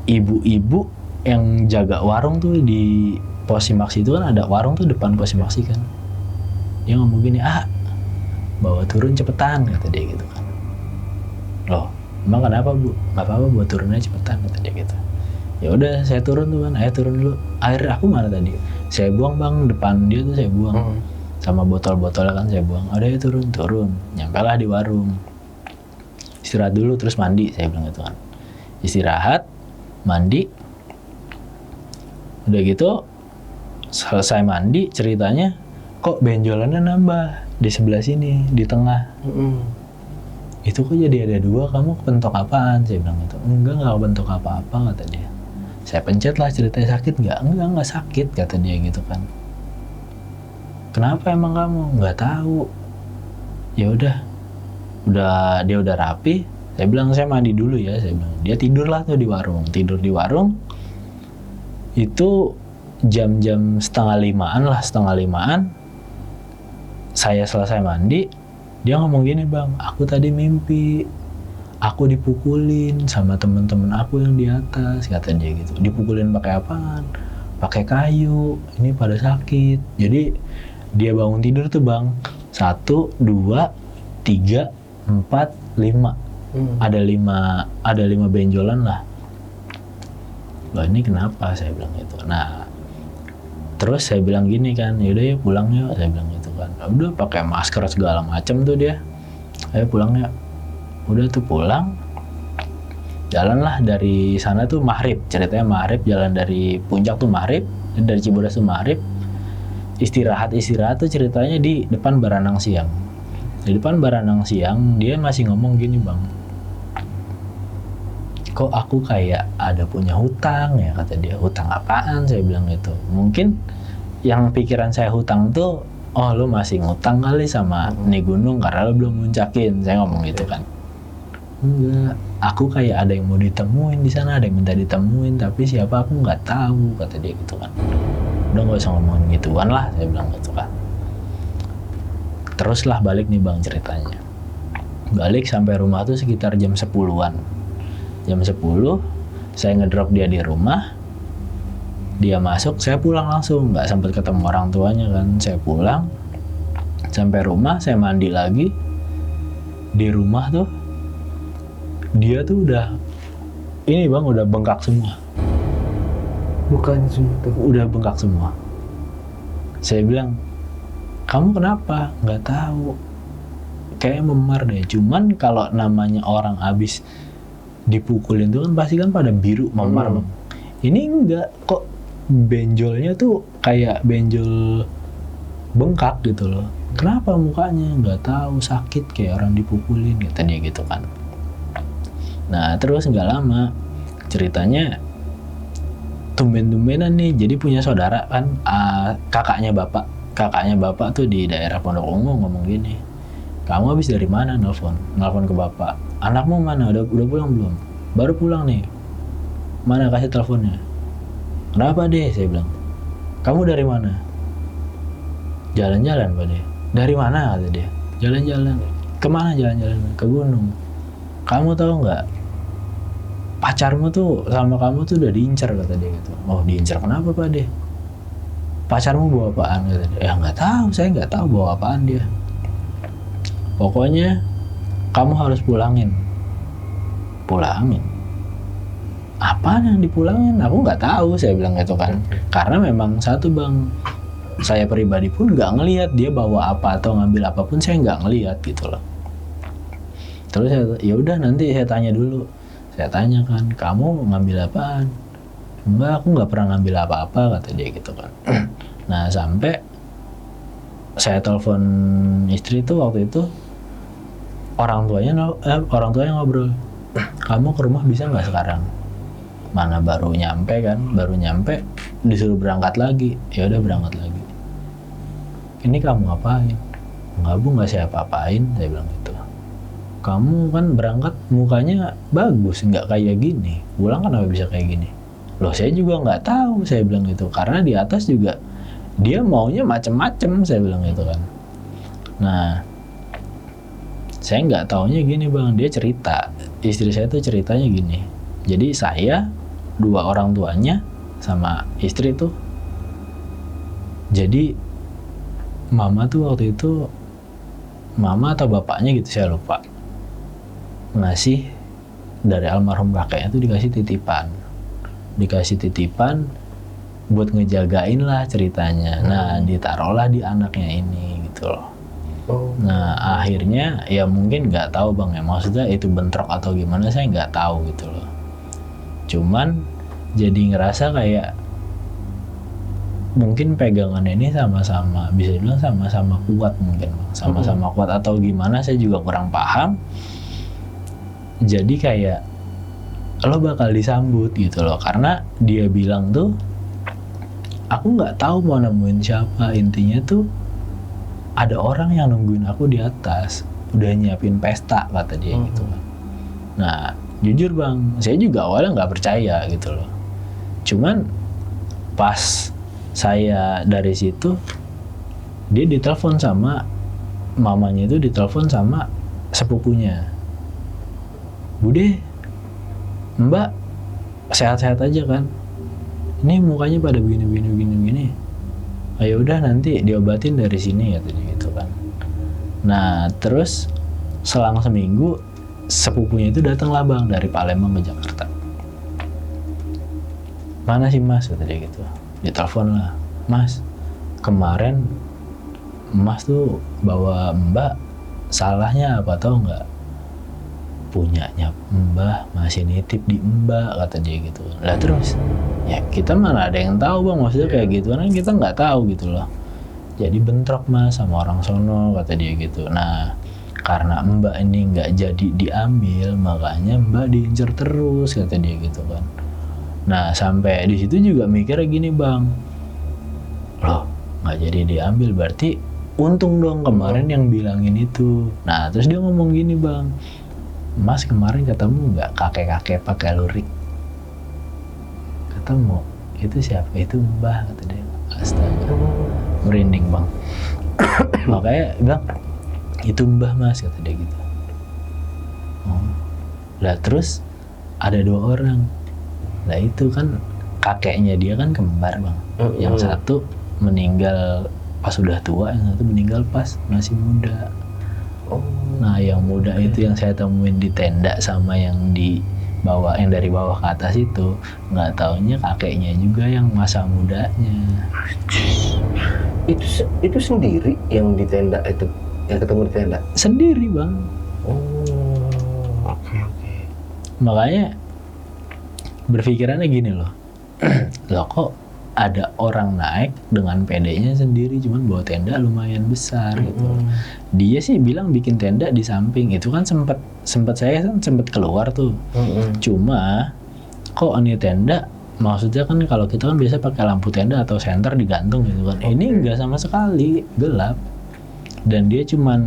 ibu-ibu yang jaga warung tuh di Posimaksi itu kan ada warung tuh depan Posimaksi kan. Dia ngomong gini, bawa turun cepetan, kata dia gitu kan. Loh, emang kenapa bu? Nggak apa-apa, buat turunnya cepetan, kata dia gitu. Ya udah, saya turun tuh kan. Ayo turun dulu. Air aku mana tadi? Saya buang bang, depan dia tuh saya buang. Sama botol-botolnya kan saya buang. Udah ya turun. Nyampailah di warung. Istirahat dulu terus mandi, saya bilang gitu kan. Istirahat, mandi. Udah gitu, selesai mandi, ceritanya kok benjolannya nambah di sebelah sini, di tengah. Itu kok jadi ada 2, kamu kepentok apaan? Saya bilang gitu. Enggak kepentok apa-apa, kata dia. Saya pencet lah, ceritanya sakit nggak? Enggak sakit, kata dia gitu kan. Kenapa emang kamu? Nggak tahu. Ya udah dia udah rapi. Saya bilang saya mandi dulu ya, saya bilang. Dia tidur lah tuh di warung. Tidur di warung. Itu jam-jam 4:30-an. Saya selesai mandi. Dia ngomong gini bang, aku tadi mimpi, aku dipukulin sama teman-teman aku yang di atas, kata dia gitu. Dipukulin pakai apaan? Pakai kayu. Ini pada sakit. Jadi dia bangun tidur tuh bang, 1, 2, 3, 4, 5. Ada 5 benjolan lah. Loh ini kenapa? Saya bilang gitu. Nah, terus saya bilang gini kan, yaudah ya pulang yuk, saya bilang gitu kan. Udah pakai masker segala macam tuh dia. Ayo pulang ya. Udah tuh pulang. Jalanlah dari sana tuh maghrib. Ceritanya maghrib, jalan dari puncak tuh maghrib, dari Cibodas tuh maghrib. Istirahat tuh ceritanya di depan Baranang Siang. Di depan Baranang Siang dia masih ngomong gini bang. Kok aku kayak ada punya hutang ya, kata dia. Hutang apaan? Saya bilang gitu. Mungkin yang pikiran saya hutang tuh oh lu masih ngutang kali sama nih gunung karena lu belum muncakin, saya ngomong gitu kan. Enggak, aku kayak ada yang mau ditemuin di sana, ada yang minta ditemuin, tapi siapa aku nggak tahu, kata dia gitu kan. Udah nggak usah ngomongin gituan lah, saya bilang gitu kan. Teruslah balik nih bang ceritanya. Balik sampai rumah tuh sekitar jam 10-an. Jam 10, saya ngedrop dia di rumah. Dia masuk, saya pulang langsung, nggak sempat ketemu orang tuanya kan. Saya pulang, sampai rumah, saya mandi lagi. Di rumah tuh, dia tuh udah, ini bang, udah bengkak semua. Mukanya semua tuh. Udah bengkak semua. Saya bilang, kamu kenapa? Nggak tahu. Kayak memar deh. Cuman kalau namanya orang abis dipukulin tuh kan pasti kan pada biru memar bang. Ini enggak kok. Benjolnya tuh kayak benjol bengkak gitu loh. Kenapa mukanya? Nggak tahu, sakit kayak orang dipukulin, kata dia gitu kan. Nah terus nggak lama ceritanya tumben-tumbenan nih, jadi punya saudara kan, kakaknya bapak tuh di daerah Pondok Ungu ngomong gini, kamu habis dari mana? Nelpon ke bapak, anakmu mana? Udah pulang belum? Baru pulang nih. Mana, kasih teleponnya. Kenapa deh? Saya bilang, kamu dari mana? Jalan-jalan Pak deh. Dari mana? Kata dia. Jalan-jalan. Kemana jalan-jalan? Ke gunung. Kamu tahu nggak? Pacarmu tuh sama kamu tuh udah diincar, kata dia gitu. Oh diincar kenapa Pak deh? Pacarmu bawa apaan? Kata dia. Ya nggak tahu, saya nggak tahu bawa apaan dia. Pokoknya kamu harus pulangin. Pulangin? Apaan yang dipulangin? Aku nggak tahu, saya bilang gitu kan. Karena memang satu bang, saya pribadi pun nggak ngelihat dia bawa apa atau ngambil apapun, saya nggak ngelihat gitu loh. Terus ya udah nanti saya tanya dulu. Saya tanya kan, kamu ngambil apaan? Enggak, aku nggak pernah ngambil apa-apa, kata dia gitu kan. Nah sampai saya telepon istri tuh waktu itu, orang tuanya ngobrol, kamu ke rumah bisa nggak sekarang? Mana baru nyampe disuruh berangkat lagi. Ya udah berangkat lagi. Ini kamu ngapain? Enggak bu, nggak saya apa-apain, saya bilang gitu. Kamu kan berangkat mukanya bagus, nggak kayak gini. Pulang kenapa bisa kayak gini? Loh saya juga nggak tahu, saya bilang gitu. Karena di atas juga dia maunya macem-macem, saya bilang gitu kan. Nah saya nggak taunya gini bang, dia cerita, istri saya tuh ceritanya gini. Jadi saya, dua orang tuanya sama istri tuh, jadi mama tuh waktu itu, mama atau bapaknya gitu saya lupa, ngasih dari almarhum kakeknya tuh dikasih titipan buat ngejagain lah ceritanya. Nah ditaruhlah di anaknya ini gitu loh. Nah akhirnya ya mungkin nggak tahu bang ya, maksudnya itu bentrok atau gimana saya nggak tahu gitu loh. Cuman jadi ngerasa kayak mungkin pegangan ini sama-sama, bisa dibilang sama-sama kuat mungkin, sama-sama kuat atau gimana saya juga kurang paham. Jadi kayak lo bakal disambut gitu loh, karena dia bilang tuh aku nggak tahu mau nemuin siapa, intinya tuh ada orang yang nungguin aku di atas, udah nyiapin pesta, kata dia gitu kan. Nah jujur bang, saya juga awalnya nggak percaya gitu loh. Cuman pas saya dari situ, dia ditelepon sama mamanya, itu ditelepon sama sepupunya. Bude, Mbak sehat-sehat aja kan? Ini mukanya pada begini. Ayo udah nanti diobatin dari sini, ya tadi gitu kan. Nah terus selang seminggu sepupunya itu datanglah bang dari Palembang ke Jakarta. Mana sih mas, kata dia gitu. Ditelepon lah, mas kemarin mas tuh bawa mbak, salahnya apa tau nggak? Punyanya mbah masih nitip di mbak, kata dia gitu. Lah terus ya kita mana ada yang tahu bang, maksudnya kayak gitu kan kita nggak tahu gitu loh. Jadi bentrok mas sama orang sono, kata dia gitu. Nah karena mbak ini nggak jadi diambil, makanya mbak diincar terus, kata dia gitu kan. Nah sampai di situ juga mikirnya gini bang, loh nggak jadi diambil berarti untung dong kemarin yang bilangin itu. Nah terus dia ngomong gini bang, Mas kemarin ketemu nggak kakek-kakek pakai lurik? Ketemu. Itu siapa? Itu Mbah kata dia. Astaga, merinding bang. Makanya bilang itu Mbah Mas kata dia gitu. Oh. Lah terus ada 2 orang. Lah itu kan kakeknya dia kan kembar bang. Yang satu meninggal pas udah tua, yang satu meninggal pas masih muda. Nah yang muda itu yang saya temuin di tenda sama yang di bawah, yang dari bawah ke atas itu nggak taunya kakeknya juga yang masa mudanya. Itu sendiri yang di tenda itu, yang ketemu di tenda? Sendiri bang. Oke. Makanya berpikirannya gini loh. Loh kok ada orang naik dengan pedenya sendiri cuman bawa tenda lumayan besar gitu. Dia sih bilang bikin tenda di samping. Itu kan sempat saya kan sempat keluar tuh. Cuma kok ini tenda, maksudnya kan kalau kita kan biasa pakai lampu tenda atau senter digantung gitu kan. Ini enggak sama sekali, gelap. Dan dia cuman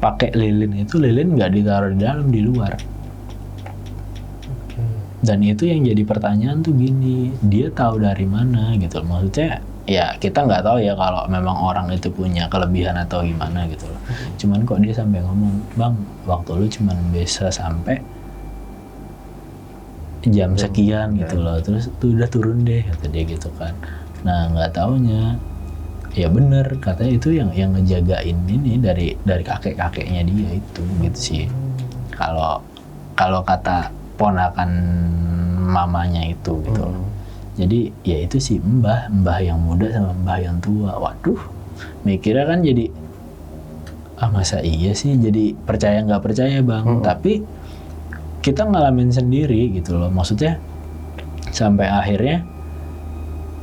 pakai lilin, itu lilin nggak ditaruh di dalam, di luar. Dan itu yang jadi pertanyaan tuh gini, dia tahu dari mana gitu. Maksudnya ya kita nggak tahu ya kalau memang orang itu punya kelebihan atau gimana gitu loh. Cuman kok dia sampai ngomong, Bang, waktu lu cuman bisa sampai jam sekian gitu loh. Terus tuh udah turun deh kata dia gitu kan. Nah nggak taunya, ya bener katanya itu yang ngejagain ini dari kakek-kakeknya dia itu gitu sih. Kalau kata ponakan mamanya itu gitu loh. Jadi ya itu sih mbah yang muda sama mbah yang tua. Waduh, mikirnya kan jadi masa iya sih, jadi percaya nggak percaya bang. Tapi kita ngalamin sendiri gitu loh. Maksudnya sampai akhirnya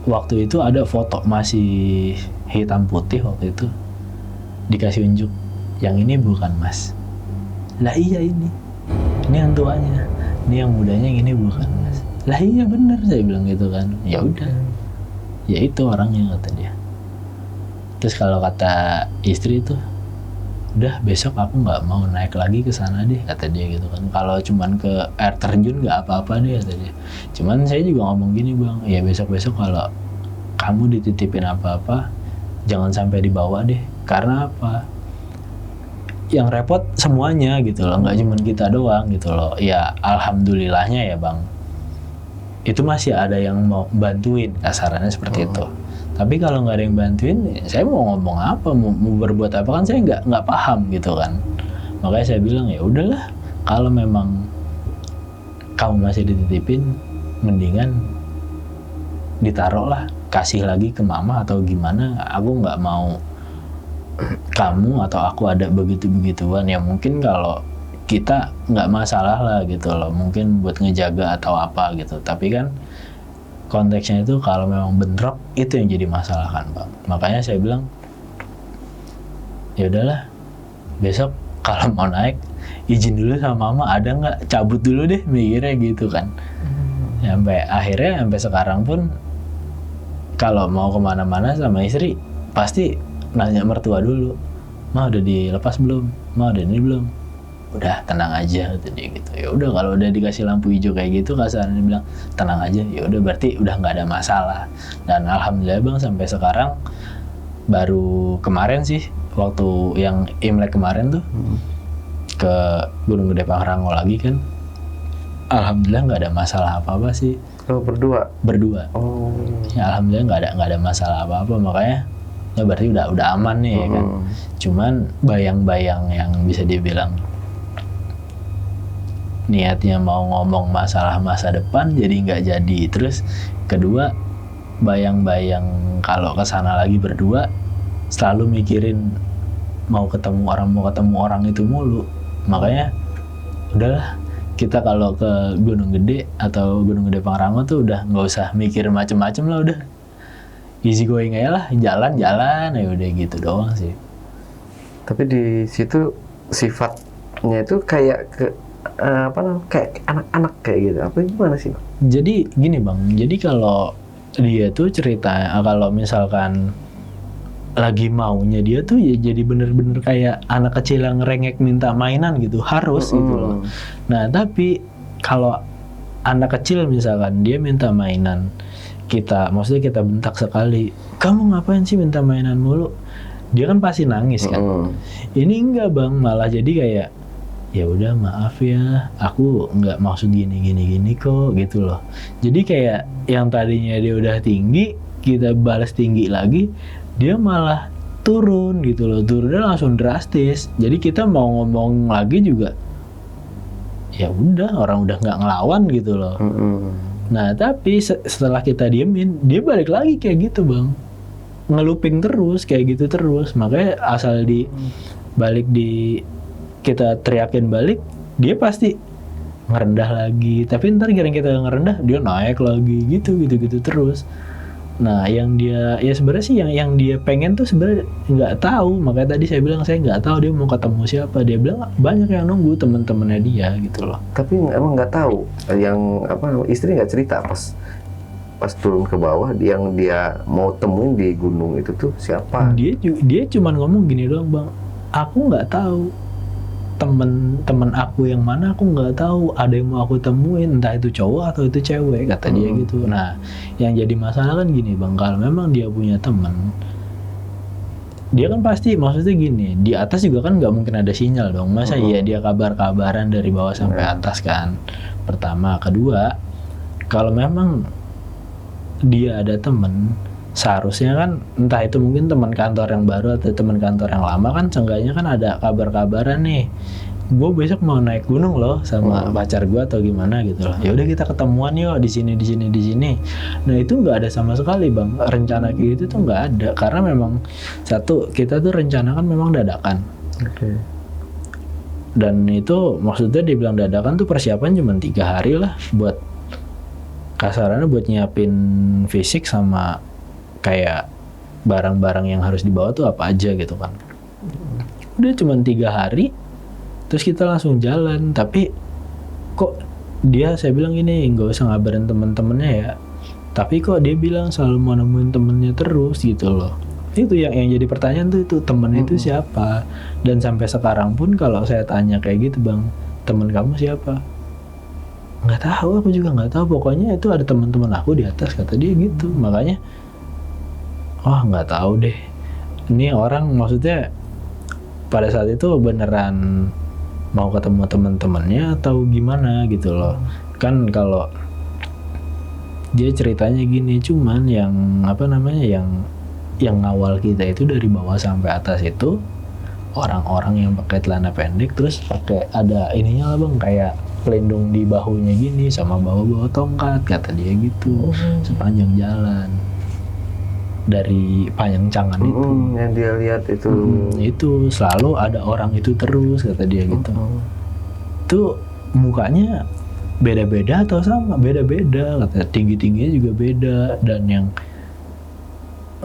waktu itu ada foto masih hitam putih waktu itu, dikasih unjuk, yang ini bukan mas. Lah iya ini yang tuanya. Ini yang mudanya, yang ini bukan mas. Lah iya bener, saya bilang gitu kan. Ya udah, ya itu orangnya kata dia. Terus kalau kata istri tuh, udah besok aku nggak mau naik lagi ke sana deh kata dia gitu kan. Kalau cuman ke air terjun nggak apa-apa deh kata dia. Cuman saya juga ngomong gini bang, ya besok kalau kamu dititipin apa-apa jangan sampai dibawa deh. Karena apa? Yang repot semuanya gitu loh, nggak cuma kita doang gitu loh. Ya alhamdulillahnya ya bang, itu masih ada yang mau bantuin, kasarannya seperti itu. Tapi kalau nggak ada yang bantuin, saya mau ngomong apa, mau berbuat apa kan saya nggak paham gitu kan. Makanya saya bilang ya udahlah, kalau memang kamu masih dititipin, mendingan ditaruh lah, kasih lagi ke mama atau gimana. Aku nggak mau kamu atau aku ada begitu-begituan. Ya mungkin kalau kita nggak masalah lah gitu loh, mungkin buat ngejaga atau apa gitu. Tapi kan konteksnya itu kalau memang bentrok, itu yang jadi masalah kan bang. Makanya saya bilang ya udahlah, besok kalau mau naik izin dulu sama mama, ada nggak, cabut dulu deh, mikirnya gitu kan. Sampai akhirnya sampai sekarang pun kalau mau kemana-mana sama istri pasti nanya mertua dulu, Ma udah dilepas belum, Ma udah ini belum. Udah tenang aja gitu dia gitu. Ya udah kalau udah dikasih lampu hijau kayak gitu, kasarnya bilang tenang aja, ya udah berarti udah nggak ada masalah. Dan alhamdulillah bang, sampai sekarang baru kemarin sih waktu yang Imlek kemarin tuh ke Gunung Gede Pangrango lagi kan, alhamdulillah nggak ada masalah apa-apa sih. Oh, berdua. Oh. Ya alhamdulillah nggak ada masalah apa-apa. Makanya ya berarti udah aman nih ya kan. Cuman bayang-bayang yang bisa dibilang niatnya mau ngomong masalah masa depan jadi nggak jadi. Terus kedua, bayang-bayang kalau kesana lagi berdua selalu mikirin mau ketemu orang itu mulu. Makanya udahlah, kita kalau ke Gunung Gede atau Gunung Gede Pangrango tuh udah nggak usah mikir macem-macem lah, udah easy going aja lah, jalan-jalan ya udah gitu doang sih. Tapi di situ sifatnya itu kayak kayak anak-anak kayak gitu. Apa gimana sih? Jadi gini bang, jadi kalau dia tuh cerita kalau misalkan lagi maunya dia tuh ya jadi bener-bener kayak anak kecil yang ngerengek minta mainan gitu, harus gitu loh. Nah tapi kalau anak kecil misalkan dia minta mainan, maksudnya kita bentak sekali, kamu ngapain sih minta mainan mulu? Dia kan pasti nangis kan. Ini enggak bang, malah jadi kayak ya udah maaf ya, aku nggak maksud gini kok gitu loh. Jadi kayak yang tadinya dia udah tinggi, kita balas tinggi lagi, dia malah turun gitu loh, turunnya langsung drastis. Jadi kita mau ngomong lagi juga ya udah, orang udah nggak ngelawan gitu loh. Nah tapi setelah kita diemin, dia balik lagi kayak gitu bang, ngeluping terus kayak gitu terus. Makanya asal kita teriakin balik, dia pasti ngerendah lagi. Tapi ntar kira kita ngerendah, dia naik lagi gitu terus. Nah, yang dia ya sebenarnya sih yang dia pengen tuh sebenarnya nggak tahu. Makanya tadi saya bilang saya nggak tahu dia mau ketemu siapa. Dia bilang banyak yang nunggu teman-temannya dia gitu loh. Tapi emang nggak tahu yang istri nggak cerita pas turun ke bawah yang dia mau temuin di gunung itu tuh siapa? Dia cuma ngomong gini doang bang. Aku nggak tahu temen aku yang mana, aku nggak tahu, ada yang mau aku temuin, entah itu cowok atau itu cewek, kata dia gitu. Nah yang jadi masalah kan gini bang, kalau memang dia punya temen, dia kan pasti maksudnya gini, di atas juga kan nggak mungkin ada sinyal dong, masa iya dia kabar-kabaran dari bawah sampai atas kan. Pertama, kedua, kalau memang dia ada temen, seharusnya kan entah itu mungkin teman kantor yang baru atau teman kantor yang lama kan seenggaknya kan ada kabar-kabaran nih, gue besok mau naik gunung loh sama pacar gue atau gimana gitu loh. Ya udah kita ketemuan yuk di sini. Nah itu nggak ada sama sekali bang, rencana kayak gitu tuh nggak ada, karena memang satu, kita tuh rencana kan memang dadakan. Dan itu maksudnya dibilang dadakan tuh persiapan cuma 3 hari lah, buat kasarannya buat nyiapin fisik sama kayak barang-barang yang harus dibawa tuh apa aja gitu kan. Udah cuma 3 hari terus kita langsung jalan. Tapi kok saya bilang gini, nggak usah ngabarin temen-temennya ya, tapi kok dia bilang selalu mau nemuin temennya terus gitu loh. Itu yang jadi pertanyaan tuh, itu temennya itu siapa. Dan sampai sekarang pun kalau saya tanya kayak gitu bang, temen kamu siapa, nggak tahu, aku juga nggak tahu, pokoknya itu ada teman-teman aku di atas, kata dia gitu. Makanya nggak tahu deh, ini orang maksudnya pada saat itu beneran mau ketemu teman-temannya atau gimana gitu loh. Kan kalau dia ceritanya gini, cuman yang yang ngawal kita itu dari bawah sampai atas itu orang-orang yang pakai celana pendek terus pakai ada ininya lah bang, kayak pelindung di bahunya gini sama bawa-bawa tongkat, kata dia gitu. Sepanjang jalan dari Panjangcangan itu yang dia lihat itu selalu ada orang itu terus, kata dia gitu. Tuh mukanya beda-beda atau sama? Beda-beda, kata. Tinggi-tingginya juga beda, dan yang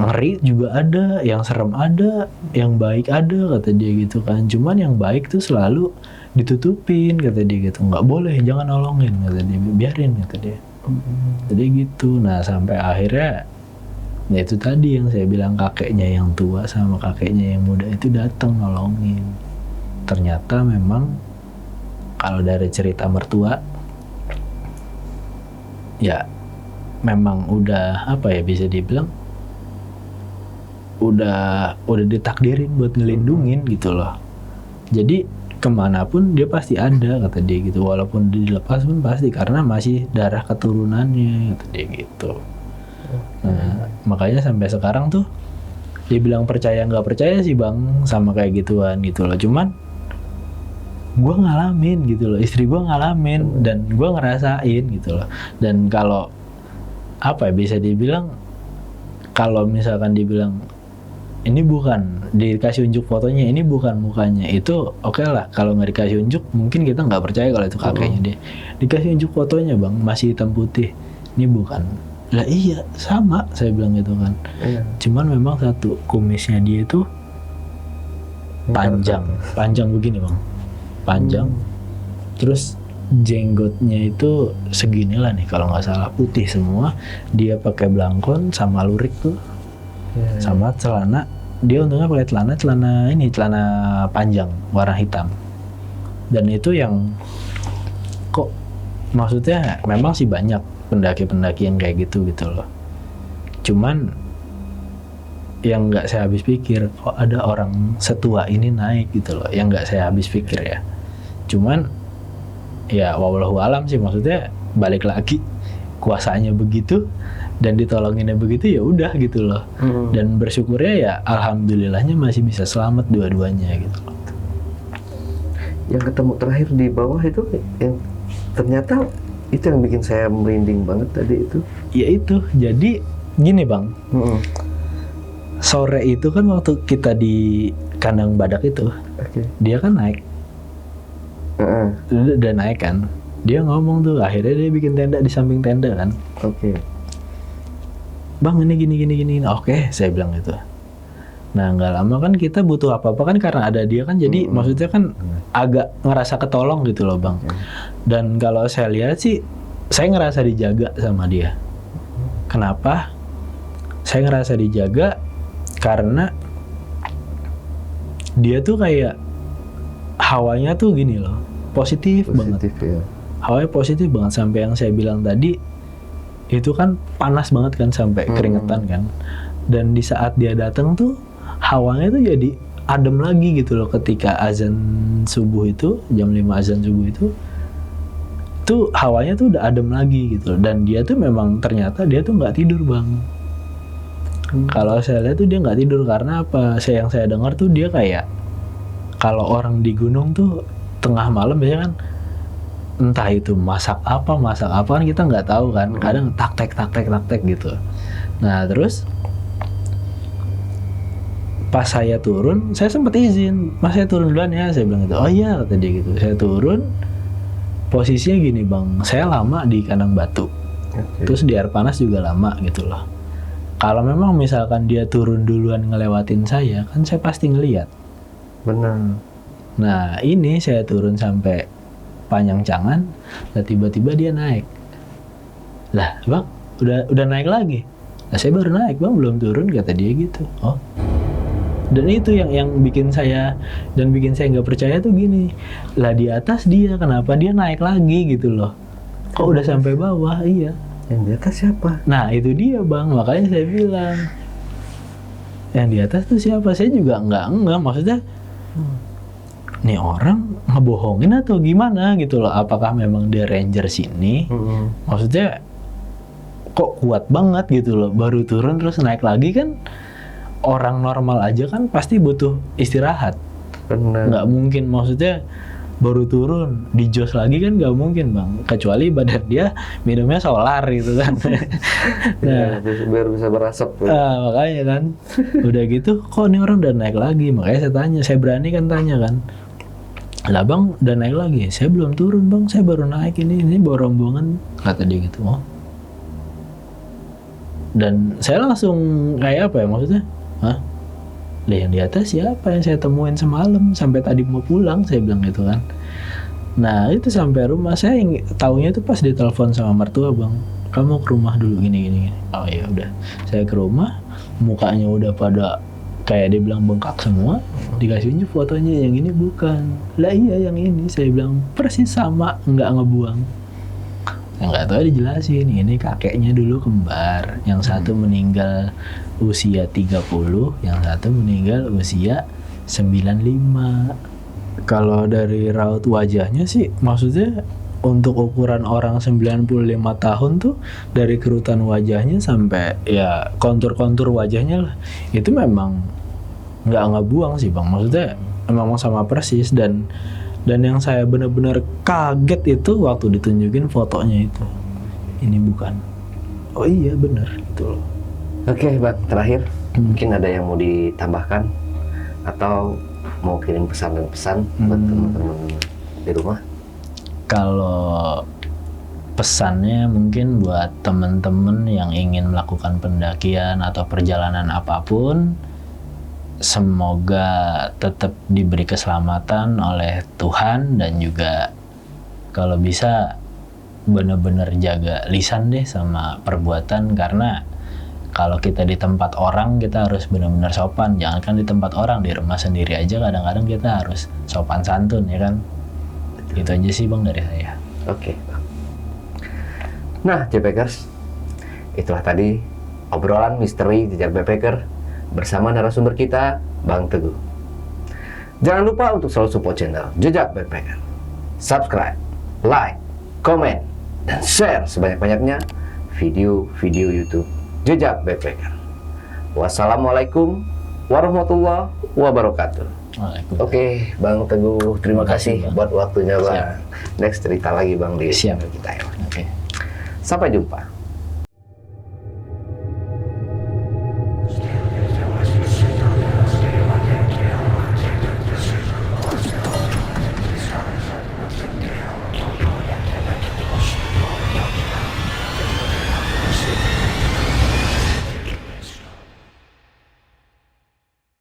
ngeri juga ada, yang serem ada, yang baik ada, kata dia gitu kan. Cuman yang baik tuh selalu ditutupin, kata dia gitu. Nggak boleh, jangan nolongin, kata dia, biarin, kata dia. Jadi gitu. Nah sampai akhirnya ya itu tadi yang saya bilang, kakeknya yang tua sama kakeknya yang muda itu datang nolongin. Ternyata memang kalau dari cerita mertua ya memang udah bisa dibilang udah ditakdirin buat ngelindungin gitu loh. Jadi kemanapun dia pasti ada, kata dia gitu. Walaupun dilepas pun pasti, karena masih darah keturunannya, kata dia gitu. Nah, makanya sampai sekarang tuh dia bilang percaya nggak percaya sih bang sama kayak gituan gitu loh. Cuman gue ngalamin gitu loh, istri gue ngalamin dan gue ngerasain gitu loh. Dan kalau bisa dibilang, kalau misalkan dibilang ini bukan, dikasih unjuk fotonya ini bukan mukanya, itu oke lah. Kalau nggak dikasih unjuk mungkin kita nggak percaya kalau itu kakeknya dia. Dikasih unjuk fotonya bang, masih hitam putih, ini bukan. Lah iya, sama, saya bilang gitu kan. Cuman memang satu, kumisnya dia itu panjang begini bang, panjang. Terus jenggotnya itu seginilah nih kalau nggak salah, putih semua. Dia pakai belangkon sama lurik tuh, sama celana dia untungnya pakai celana panjang warna hitam. Dan itu yang kok maksudnya memang sih banyak pendaki-pendaki yang kayak gitu loh. Cuman yang nggak saya habis pikir, kok ada orang setua ini naik gitu loh, yang nggak saya habis pikir ya. Cuman ya wallahu alam sih, maksudnya balik lagi kuasanya begitu dan ditolonginnya begitu, ya udah gitu loh. Dan bersyukurnya ya alhamdulillahnya masih bisa selamat dua-duanya gitu loh. Yang ketemu terakhir di bawah itu yang ternyata itu yang bikin saya merinding banget tadi itu. Ya itu, jadi gini Bang, sore itu kan waktu kita di kandang badak itu, dia kan naik, udah naik kan, dia ngomong tuh, akhirnya dia bikin tenda di samping tenda kan. Bang ini gini. Oke, saya bilang gitu. Nah nggak lama kan kita butuh apa-apa kan karena ada dia kan, jadi maksudnya kan agak ngerasa ketolong gitu loh Bang. Dan kalau saya lihat sih, saya ngerasa dijaga sama dia. Kenapa? Saya ngerasa dijaga karena dia tuh kayak hawanya tuh gini loh, positif banget. Ya. Hawanya positif banget, sampai yang saya bilang tadi itu kan panas banget kan sampai keringetan kan. Dan di saat dia datang tuh hawanya tuh jadi adem lagi gitu loh. Ketika azan subuh itu, jam 5 azan subuh itu tuh hawanya tuh udah adem lagi gitu loh. Dan dia tuh memang ternyata dia tuh nggak tidur Bang. Kalau saya lihat tuh dia nggak tidur karena apa? Yang saya dengar tuh dia kayak kalau orang di gunung tuh tengah malam biasanya kan entah itu masak apa kan kita nggak tahu kan. Kadang tak-tek gitu. Nah terus pas saya turun, saya sempat izin, Mas saya turun duluan ya, saya bilang gitu. Oh iya kata dia gitu. Saya turun, posisinya gini Bang, saya lama di kandang batu, terus di air panas juga lama gitu loh. Kalau memang misalkan dia turun duluan ngelewatin saya, kan saya pasti ngelihat. Benar. Nah ini saya turun sampai Panjangcangan, lah tiba-tiba dia naik. Lah Bang, udah naik lagi. Lah saya baru naik Bang, belum turun kata dia gitu. Oh. Dan itu yang bikin saya nggak percaya tuh gini. Lah di atas dia, kenapa dia naik lagi gitu loh? Kok udah sampai bawah? Iya. Yang di atas siapa? Nah itu dia Bang, makanya saya bilang yang di atas tuh siapa? Saya juga nggak maksudnya nih orang ngebohongin atau gimana gitu loh. Apakah memang dia ranger sini? Maksudnya kok kuat banget gitu loh, baru turun terus naik lagi kan. Orang normal aja kan pasti butuh istirahat. Benar. Nggak mungkin, maksudnya baru turun di jos lagi kan nggak mungkin Bang, kecuali badan dia minumnya solar gitu kan. Nah biar bisa berasap. makanya kan udah gitu kok nih orang udah naik lagi. Makanya saya tanya, saya berani kan tanya kan, lah Bang udah naik lagi? Saya belum turun Bang, saya baru naik ini bawa rombongan kata dia gitu. Oh. Dan saya langsung kayak apa ya, maksudnya hah? Lah yang di atas siapa yang saya temuin semalam sampai tadi mau pulang, saya bilang gitu kan. Nah itu sampai rumah saya taunya itu pas ditelepon sama mertua, Bang kamu ke rumah dulu gini. Oh ya udah, saya ke rumah, mukanya udah pada kayak dia bilang bengkak semua. Dikasih unjuk fotonya, yang ini bukan. Lah iya yang ini, saya bilang persis sama, nggak ngebuang. Yang nggak tahu dijelasin, ini kakeknya dulu kembar, yang satu meninggal usia 30, yang satu meninggal usia 95. Kalau dari raut wajahnya sih, maksudnya untuk ukuran orang 95 tahun tuh, dari kerutan wajahnya sampai ya kontur-kontur wajahnya lah, itu memang nggak ngebuang sih Bang, maksudnya memang sama persis. Dan yang saya benar-benar kaget itu waktu ditunjukin fotonya itu, ini bukan, oh iya benar gitu loh. Oke, Bang, terakhir mungkin ada yang mau ditambahkan atau mau kirim pesan dan pesan buat teman-teman di rumah? Kalau pesannya mungkin buat teman-teman yang ingin melakukan pendakian atau perjalanan apapun, semoga tetap diberi keselamatan oleh Tuhan, dan juga kalau bisa benar-benar jaga lisan deh sama perbuatan, karena kalau kita di tempat orang kita harus benar-benar sopan. Jangan kan di tempat orang, di rumah sendiri aja kadang-kadang kita harus sopan santun ya kan. Itu aja sih Bang dari saya. Oke. Nah, JPackers, itulah tadi obrolan misteri jejak backpacker bersama narasumber kita, Bang Teguh. Jangan lupa untuk selalu support channel Jejak Backpacker. Subscribe, like, komen, dan share sebanyak-banyaknya video-video YouTube Jejak Backpacker. Wassalamualaikum warahmatullahi wabarakatuh. Waalaikumsalam. Oke, Bang Teguh, terima kasih Bang. buat waktunya, Bang. Siap. Next cerita lagi, Bang, di Siap. channel kita ya. Oke. Sampai jumpa.